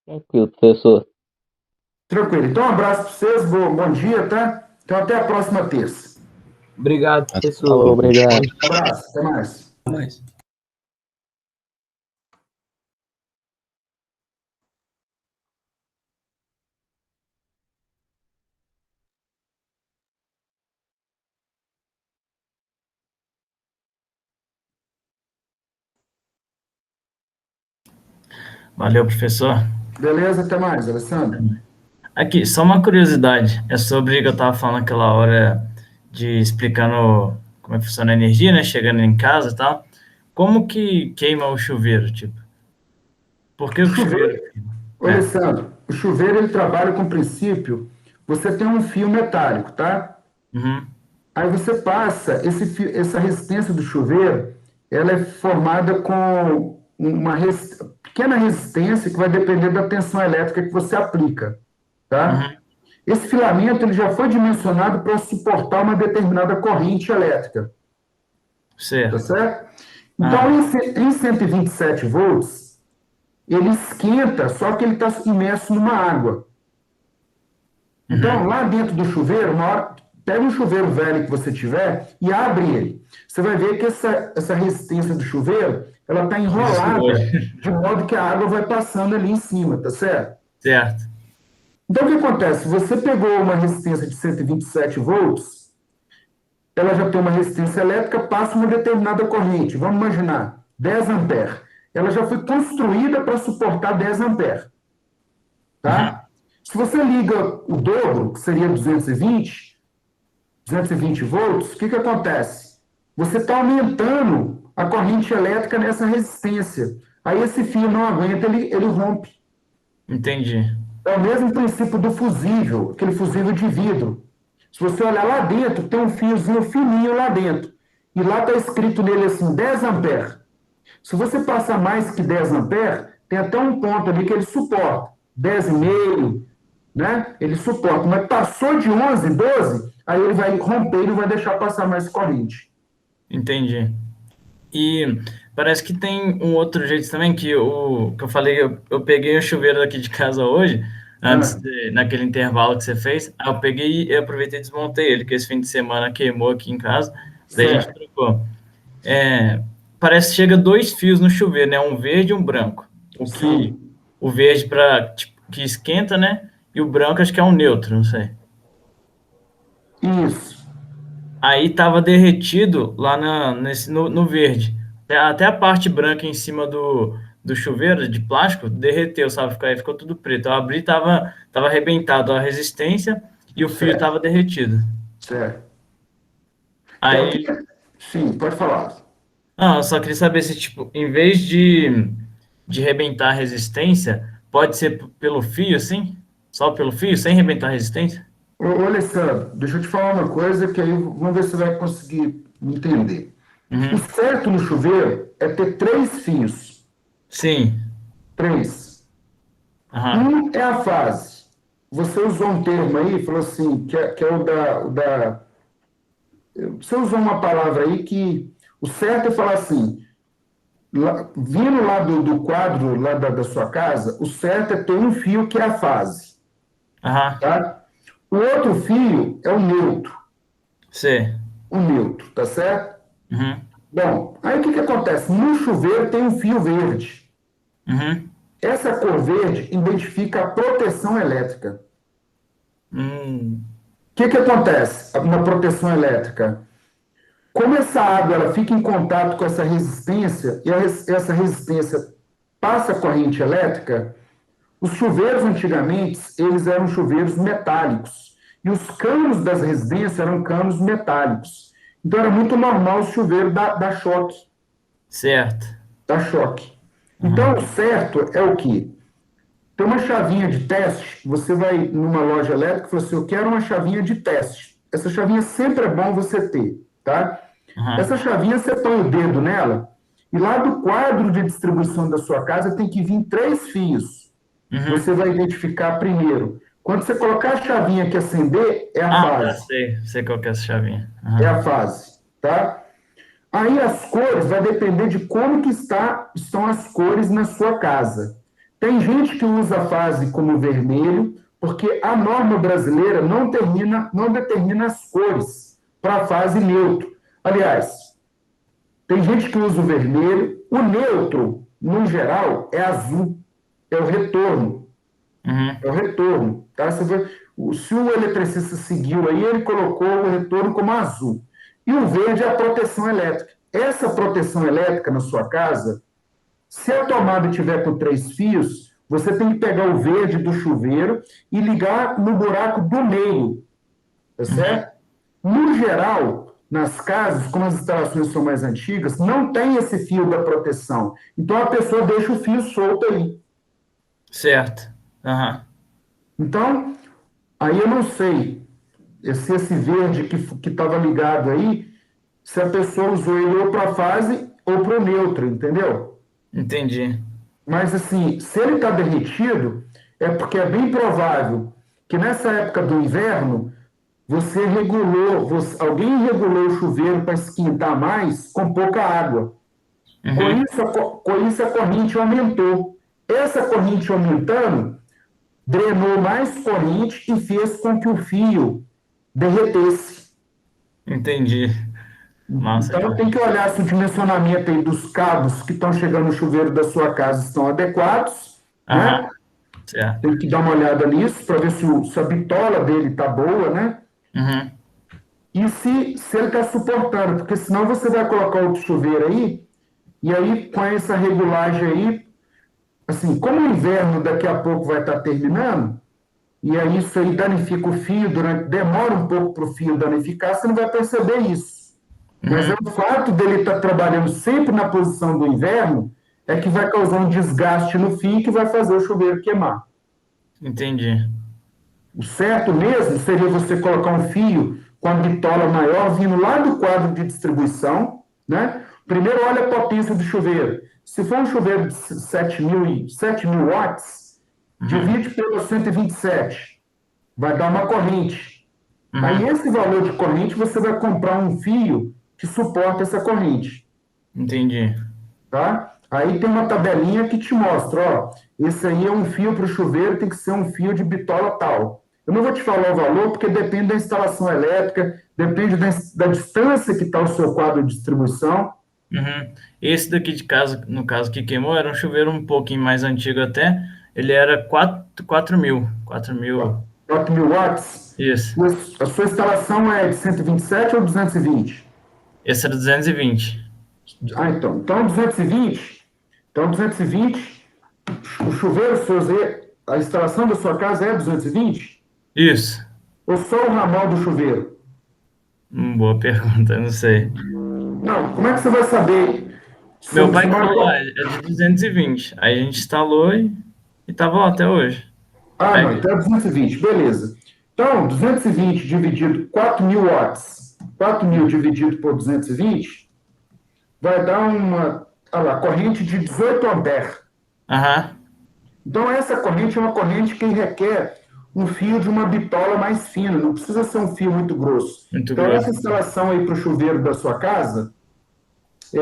Tranquilo, professor. Tranquilo. Então, um abraço para vocês. Bom dia, tá? Então, até a próxima terça. Obrigado, professor. Falou, obrigado. Um abraço. Até mais. Até mais. Valeu, professor. Beleza? Até mais, Alessandro. Aqui, só uma curiosidade. É sobre o que eu estava falando aquela hora de explicando como é que funciona a energia, né? Chegando em casa e tal. Como que queima o chuveiro, tipo? Por que o chuveiro queima? Ô, Alessandro, o chuveiro ele trabalha com o princípio, você tem um fio metálico, tá? Uhum. Aí você passa, essa resistência do chuveiro, ela é formada com uma pequena resistência que vai depender da tensão elétrica que você aplica, tá? Uhum. Esse filamento ele já foi dimensionado para suportar uma determinada corrente elétrica, tá Certo. certo? Então, em 127 volts, ele esquenta, só que ele está imerso numa água. Então, lá dentro do chuveiro, pega um chuveiro velho que você tiver e abre ele. Você vai ver que essa resistência do chuveiro, ela está enrolada, de modo que a água vai passando ali em cima, tá certo? Certo. Então, o que acontece? Você pegou uma resistência de 127 volts ela já tem uma resistência elétrica, passa uma determinada corrente, vamos imaginar, 10 amperes. Ela já foi construída para suportar 10 amperes, tá? Se você liga o dobro, que seria 220 volts, o que acontece? Você está aumentando a corrente elétrica nessa resistência. Aí esse fio não aguenta, ele rompe. Entendi. É o mesmo princípio do fusível, aquele fusível de vidro. Se você olhar lá dentro, tem um fiozinho fininho lá dentro. E lá está escrito nele assim, 10 amperes. Se você passar mais que 10 amperes, tem até um ponto ali que ele suporta. 10,5, né? Ele suporta. Mas passou de 11, 12, aí ele vai romper e não vai deixar passar mais corrente. Entendi. E parece que tem um outro jeito também, que eu falei, eu peguei o chuveiro daqui de casa hoje, naquele intervalo que você fez, aí eu peguei e aproveitei e desmontei ele, que esse fim de semana queimou aqui em casa, daí a gente trocou. Parece que chega 2 fios no chuveiro, né? Um verde e um branco. O verde para tipo, que esquenta, né? E o branco acho que é um neutro, não sei. Isso. Aí tava derretido lá no verde. Até a parte branca em cima do chuveiro de plástico derreteu, sabe? Aí ficou tudo preto. Eu abri, tava arrebentado a resistência e o fio tava derretido. Certo. Aí, Sim, pode falar. eu só queria saber se, tipo, em vez de arrebentar a resistência, pode ser pelo fio, assim? Só pelo fio, sem arrebentar a resistência? Ô, Alessandro, deixa eu te falar uma coisa que aí vamos ver se você vai conseguir entender. O certo no chuveiro é ter 3 fios. Sim. 3. Aham. Um é a fase. Você usou um termo aí, falou assim, que é o da. Você usou uma palavra aí que o certo é falar assim, vindo lá do quadro lá da sua casa, o certo é ter um fio que é a fase. Aham. Tá? O outro fio é o neutro. Sim. O neutro, tá certo? Uhum. Bom, aí o que acontece? No chuveiro tem um fio verde. Uhum. Essa cor verde identifica a proteção elétrica. O que acontece na proteção elétrica? Como essa água ela fica em contato com essa resistência e essa resistência passa a corrente elétrica, os chuveiros antigamente eles eram chuveiros metálicos e os canos das residências eram canos metálicos. Então era muito normal o chuveiro dar choque. Certo. Dar choque. Então o certo é o quê? Tem uma chavinha de teste, você vai numa loja elétrica e fala assim, eu quero uma chavinha de teste. Essa chavinha sempre é bom você ter, tá? Essa chavinha, você põe o dedo nela, e lá do quadro de distribuição da sua casa tem que vir 3 fios. Você vai identificar primeiro. Quando você colocar a chavinha que acender, é a fase. Sei qual que é essa chavinha. É a fase, tá? Aí as cores vai depender de como que estão as cores na sua casa. Tem gente que usa a fase como vermelho, porque a norma brasileira não determina as cores para a fase neutro. Aliás, tem gente que usa o vermelho, o neutro, no geral, é azul, é o retorno. É o retorno. Tá? Se o eletricista seguiu aí, ele colocou o retorno como azul. E o verde é a proteção elétrica. Essa proteção elétrica na sua casa, se a tomada tiver com 3 fios, você tem que pegar o verde do chuveiro e ligar no buraco do meio. Tá certo? No geral, nas casas, como as instalações são mais antigas, não tem esse fio da proteção. Então a pessoa deixa o fio solto aí. Certo. Então, aí eu não sei se esse verde que estava ligado aí, se a pessoa usou ele ou para a fase ou para o neutro, entendeu? Entendi. Mas, assim, se ele está derretido, é porque é bem provável que nessa época do inverno, alguém regulou o chuveiro para esquentar mais com pouca água. Com isso, a corrente aumentou. Essa corrente aumentando, drenou mais corrente e fez com que o fio derretesse. Entendi. Massa. Então, tem que olhar se o dimensionamento aí dos cabos que estão chegando no chuveiro da sua casa estão adequados, né? Certo. Tem que dar uma olhada nisso para ver se a bitola dele está boa, né? e se ele está suportando, porque senão você vai colocar outro chuveiro aí, e aí com essa regulagem aí, assim, como o inverno daqui a pouco vai estar terminando, e aí isso aí danifica o fio, demora um pouco para o fio danificar, você não vai perceber isso. Mas é o fato dele estar trabalhando sempre na posição do inverno, é que vai causar um desgaste no fio que vai fazer o chuveiro queimar. Entendi. O certo mesmo seria você colocar um fio com a bitola maior vindo lá do quadro de distribuição, né? Primeiro olha a potência do chuveiro. Se for um chuveiro de 7.000 watts, divide pelo 127, vai dar uma corrente. Aí esse valor de corrente você vai comprar um fio que suporta essa corrente. Entendi. Tá? Aí tem uma tabelinha que te mostra, ó, esse aí é um fio para o chuveiro, tem que ser um fio de bitola tal. Eu não vou te falar o valor, porque depende da instalação elétrica, depende da distância que está o seu quadro de distribuição. Esse daqui de casa, no caso que queimou, era um chuveiro um pouquinho mais antigo até. Ele era 4.000. 4.000. 4.000 watts. Isso. A sua instalação é de 127 ou 220? Esse era 220. Ah, então. Então, 220. Então, 220. O chuveiro, a instalação da sua casa é 220? Isso. Ou só o ramal do chuveiro? Boa pergunta, não sei. Não, como é que você vai saber? Meu pai falou, é de 220. Aí a gente instalou e tá bom até hoje. Ah, Aí, não, então é 220, beleza. Então, 220 dividido 4.000 watts, 4.000 dividido por 220, vai dar uma, olha lá, corrente de 18 amperes. Então, essa corrente é uma corrente que requer um fio de uma bitola mais fina, não precisa ser um fio muito grosso. Então, essa instalação aí para o chuveiro da sua casa,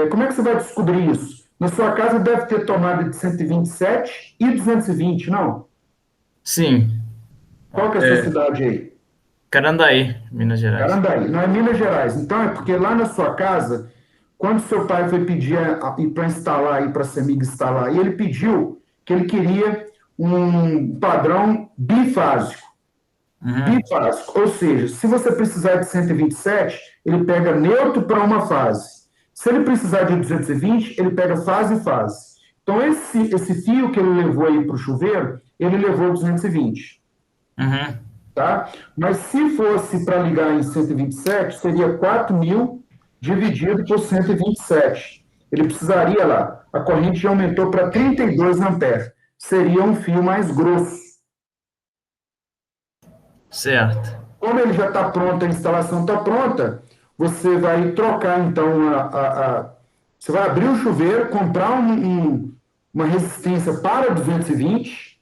como é que você vai descobrir isso? Na sua casa deve ter tomada de 127 e 220, não? Sim. Qual que é a sua cidade aí? Carandaí, Minas Gerais. Carandaí, não é Minas Gerais. Então, é porque lá na sua casa, quando seu pai foi pedir para instalar aí, para a CEMIG instalar aí, ele pediu que ele queria um padrão bifásico. Bifásico, ou seja, se você precisar de 127, ele pega neutro para uma fase. Se ele precisar de 220, ele pega fase e fase. Então, esse fio que ele levou aí para o chuveiro, ele levou 220. Tá? Mas se fosse para ligar em 127, seria 4.000 dividido por 127. Ele precisaria lá, a corrente já aumentou para 32 amperes. Seria um fio mais grosso. Certo. Como ele já está pronto, a instalação está pronta, você vai trocar, então, você vai abrir o chuveiro, comprar uma resistência para 220,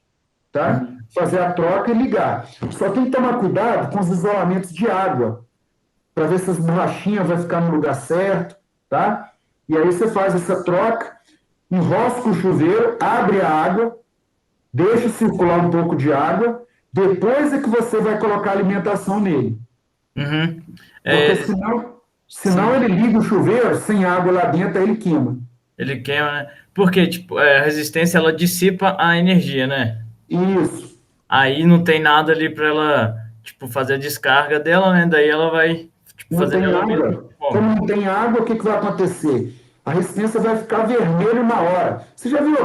tá? Fazer a troca e ligar. Só tem que tomar cuidado com os isolamentos de água, para ver se as borrachinhas vão ficar no lugar certo, tá? E aí você faz essa troca, enrosca o chuveiro, abre a água, deixa circular um pouco de água, depois é que você vai colocar alimentação nele. Porque senão ele liga o chuveiro, sem água lá dentro, aí ele queima. Ele queima, né? Porque, tipo, a resistência, ela dissipa a energia, né? Isso. Aí não tem nada ali para ela, tipo, fazer a descarga dela, né? Daí ela vai, tipo, Não fazer tem ela água. mesma. Como não tem água, o que vai acontecer? A resistência vai ficar vermelha uma hora. Você já viu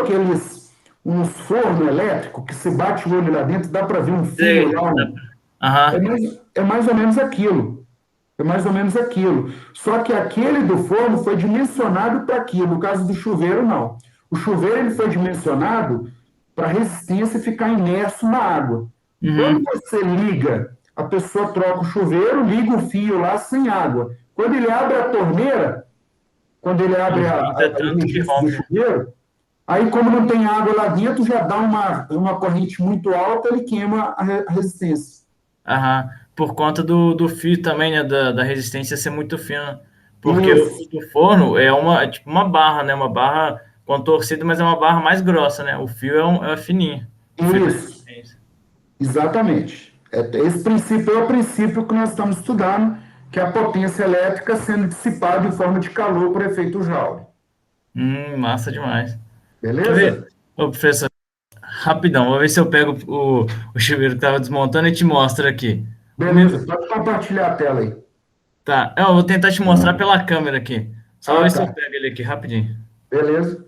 uns fornos elétricos que você bate o olho lá dentro, dá para ver um fio lá? É mais ou menos aquilo. É mais ou menos aquilo. Só que aquele do forno foi dimensionado para aquilo. No caso do chuveiro, não. O chuveiro ele foi dimensionado para a resistência ficar imerso na água. Quando você liga, a pessoa troca o chuveiro, liga o fio lá sem água. Quando ele abre a torneira, quando ele abre a registro do chuveiro, aí como não tem água lá dentro, já dá uma corrente muito alta, ele queima a resistência. Por conta do fio também, né? Da resistência ser muito fina. Porque o do forno é tipo uma barra, né? Uma barra contorcida, mas é uma barra mais grossa, né? O fio é fininho. Isso. Exatamente. Esse princípio é o princípio que nós estamos estudando, que é a potência elétrica sendo dissipada em forma de calor por efeito Joule. Massa demais. Beleza? Ô, professor, rapidão, vou ver se eu pego o chuveiro que estava desmontando e te mostro aqui. Beleza, pode compartilhar a tela aí. Tá, eu vou tentar te mostrar pela câmera aqui. Só ver se eu Tá. pego ele aqui rapidinho. Beleza.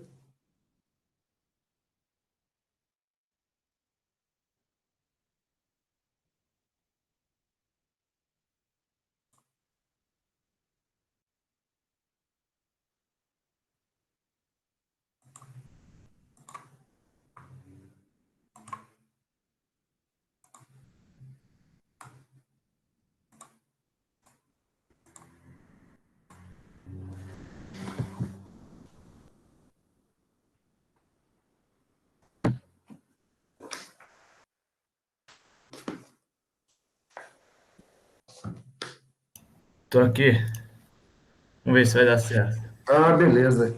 Tô aqui. Vamos ver se vai dar certo. Beleza.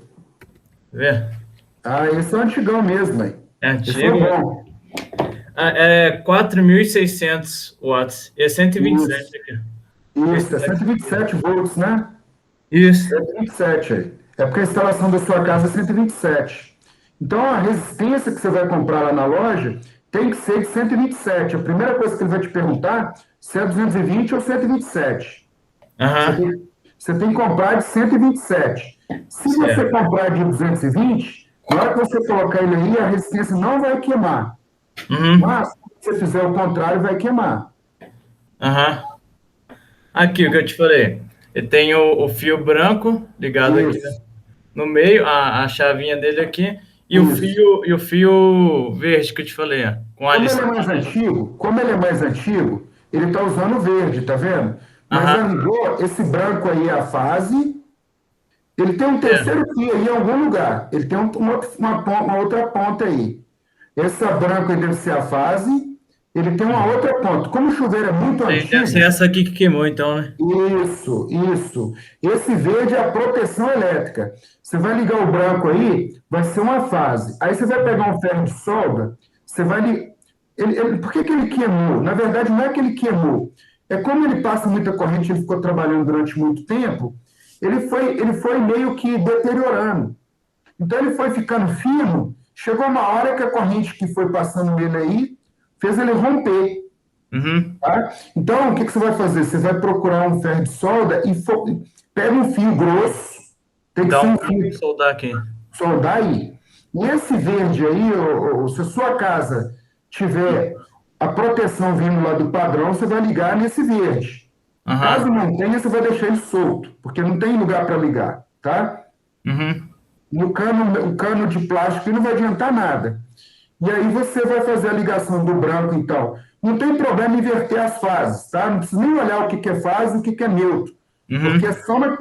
Tá vendo? Esse é o antigão mesmo, aí. É Esse é antigo. bom. É 4.600 watts. E é 127 Isso, aqui. isso, é 127 volts, né? Isso. 127 aí. É porque a instalação da sua casa é 127. Então, a resistência que você vai comprar lá na loja tem que ser de 127. A primeira coisa que ele vai te perguntar se é 220 ou 127. Você Aham. tem, você tem que comprar de 127. Se você Certo. comprar de 220, na hora que você colocar ele aí, a resistência não vai queimar. Uhum. Mas, se você fizer o contrário, vai queimar. Aham. Aqui, o que eu te falei. Ele tem o fio branco ligado aqui, né, Isso, no meio, a chavinha dele aqui, isso. e o fio verde que eu te falei, ó, com a Como ele lista é mais amarela. antigo, como ele é mais antigo, ele está usando verde, tá vendo? Mas a Aham. rigor, esse branco aí é a fase. Ele tem um É. terceiro fio aí em algum lugar. Ele tem uma outra ponta aí. Essa branco aí deve ser a fase. Ele tem uma outra ponta. Como o chuveiro é muito Deve ser antigo, essa aqui que queimou, então, né? isso. Esse verde é a proteção elétrica. Você vai ligar o branco aí, vai ser uma fase. Aí você vai pegar um ferro de solda, você vai li... Por que ele queimou? Na verdade, não é que ele queimou. É como ele passa muita corrente, ele ficou trabalhando durante muito tempo, ele foi meio que deteriorando. Então ele foi ficando fino, chegou uma hora que a corrente que foi passando nele aí fez ele romper. Uhum. Tá? Então, o que você vai fazer? Você vai procurar um ferro de solda e pega um fio grosso, tem que Dá ser um um pra fio soldar aqui. soldar aí. E esse verde aí, se a sua casa tiver a proteção vindo lá do padrão, você vai ligar nesse verde. Caso Aham. não tenha, você vai deixar ele solto, porque não tem lugar para ligar, tá? Uhum. No cano, o cano de plástico não vai adiantar nada. E aí você vai fazer a ligação do branco, então. Não tem problema inverter as fases, tá? Não precisa nem olhar o que é fase e o que é neutro. Porque é Uhum. só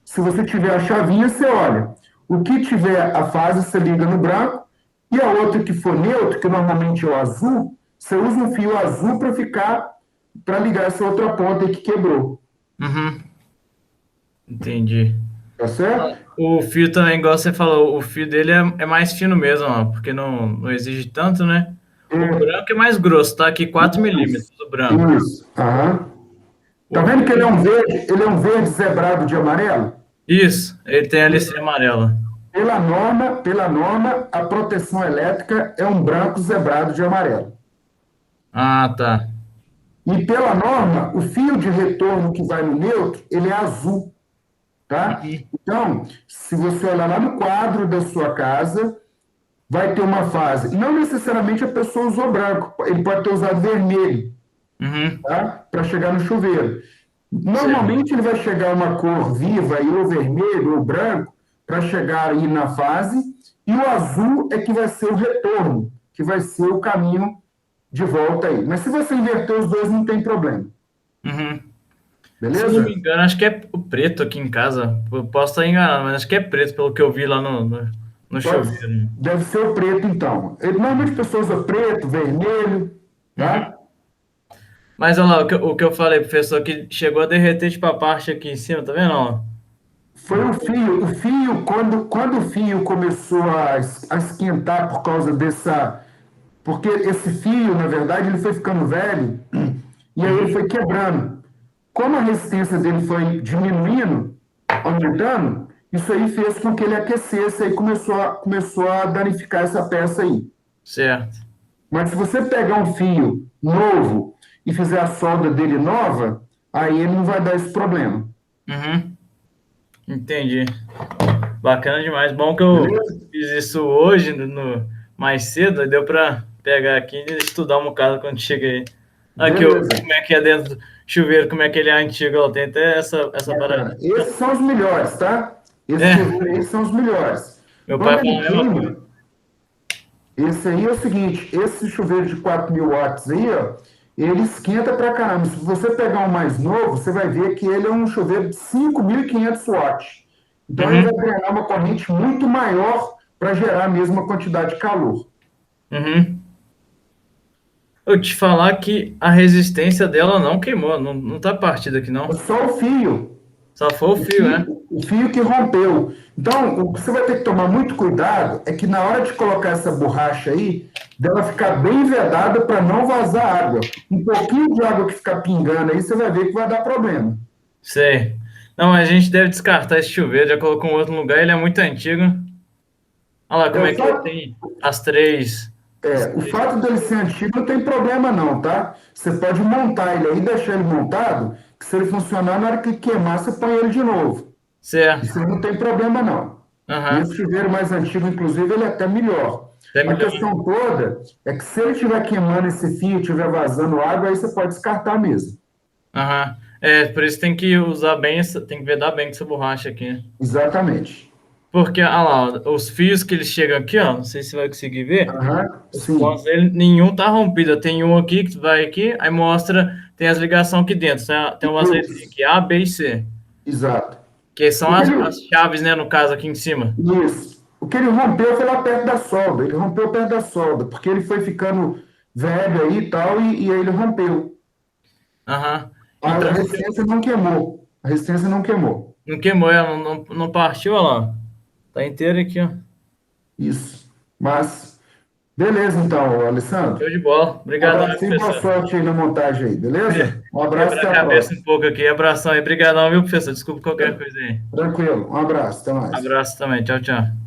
se você tiver a chavinha, você olha. O que tiver a fase, você liga no branco. E a outra que for neutro, que normalmente é o azul, você usa um fio azul para ligar essa outra ponta aí que quebrou. Uhum. Entendi. Tá certo? O fio também, igual você falou, o fio dele é mais fino mesmo, ó, porque não exige tanto, né? O É, branco é mais grosso, tá aqui 4 isso. milímetros, o branco. Isso. Aham. Tá O vendo que fio, ele é um verde zebrado de amarelo? isso, ele tem a listinha amarela. Pela norma, a proteção elétrica é um branco zebrado de amarelo. Ah, tá. E pela norma, o fio de retorno que vai no neutro, ele é azul, tá? Uhum. Então, se você olhar lá no quadro da sua casa, vai ter uma fase. Não necessariamente a pessoa usou branco, ele pode ter usado vermelho, Uhum. tá? Para chegar no chuveiro. Certo. Normalmente ele vai chegar uma cor viva, aí, ou vermelho ou branco, para chegar aí na fase, e o azul é que vai ser o retorno, que vai ser o caminho de volta aí. Mas se você inverter os dois, não tem problema. Uhum. Se eu não me Beleza? engano, acho que é o preto aqui em casa. Eu posso estar enganado, mas acho que é preto, pelo que eu vi lá no Pode, chuveiro. deve ser o preto, então. Normalmente a pessoa usa preto, vermelho, Uhum. tá? Mas olha lá, o que eu falei, professor, que chegou a derreter tipo a parte aqui em cima, tá vendo? Ó? Foi o fio, quando o fio começou a esquentar por causa dessa. Porque esse fio, na verdade, ele foi ficando velho e aí ele Uhum. foi quebrando. Como a resistência dele foi diminuindo, aumentando, isso aí fez com que ele aquecesse e começou a danificar essa peça aí. Certo. Mas se você pegar um fio novo e fizer a solda dele nova, aí ele não vai dar esse problema. Uhum. Entendi. Bacana demais. Bom que eu Beleza? fiz isso hoje, mais cedo, aí deu para pegar aqui e estudar um bocado quando cheguei. Aqui, ó, Beleza. como é que é dentro do chuveiro, como é que ele é antigo, ó, tem até essa Bacana. paradinha. Esses são os melhores, tá? Esses É, chuveiros aí são os melhores. meu pai Quando fala ele a mesma coisa. queima, esse aí é o seguinte, esse chuveiro de 4.000 watts aí, ó, ele esquenta pra caramba. Se você pegar um mais novo, você vai ver que ele é um chuveiro de 5.500 watts. Então ele vai Uhum, drenar uma corrente muito maior para gerar a mesma quantidade de calor. uhum. Eu te falar que a resistência dela não queimou, não tá partida aqui, É não. só o fio. Só foi o fio, né? O fio que rompeu. Então, o que você vai ter que tomar muito cuidado é que na hora de colocar essa borracha aí, dela ficar bem vedada para não vazar água. Um pouquinho de água que ficar pingando aí, você vai ver que vai dar problema. Sei. Não, mas a gente deve descartar esse chuveiro, já colocou em outro lugar, ele é muito antigo. Olha lá É, como é que ele tem as três. o fato dele ser antigo não tem problema não, tá? Você pode montar ele aí, deixar ele montado, que se ele funcionar, na hora que queimar, você põe ele de novo. Certo. Isso aí não tem problema não. E Aham. esse chuveiro mais antigo, inclusive, ele é até melhor. Até A melhor. questão toda é que se ele estiver queimando esse fio, estiver vazando água, aí você pode descartar mesmo. Aham. É, por isso tem que usar bem, tem que vedar bem com essa borracha aqui. Exatamente. Porque, olha lá, ó, os fios que eles chegam aqui, ó, não sei se você vai conseguir ver, Aham, os pontos sim, dele, nenhum tá rompido. Tem um aqui que vai aqui, aí mostra, tem as ligações aqui dentro, tem umas letrinhas isso, aqui, A, B e C, exato. que são O que as ele, chaves, né, no caso, aqui em cima. isso. O que ele rompeu foi lá perto da solda. Ele rompeu perto da solda, porque ele foi ficando velho aí e tal, e aí ele rompeu. Aham. A Então, resistência não queimou. A resistência não queimou. não queimou ela, não partiu, olha lá. Tá inteiro aqui, ó. Isso. Mas, beleza então, Show Alessandro. de bola. Um Obrigadão, abraço e boa professor. sorte aí na montagem aí, beleza? Um abraço, Quebrar até a a cabeça próxima. um pouco aqui. Abração aí. Obrigadão, viu, professor? Desculpa qualquer coisa aí. Tranquilo, um abraço, até mais. Abraço também. Tchau, tchau.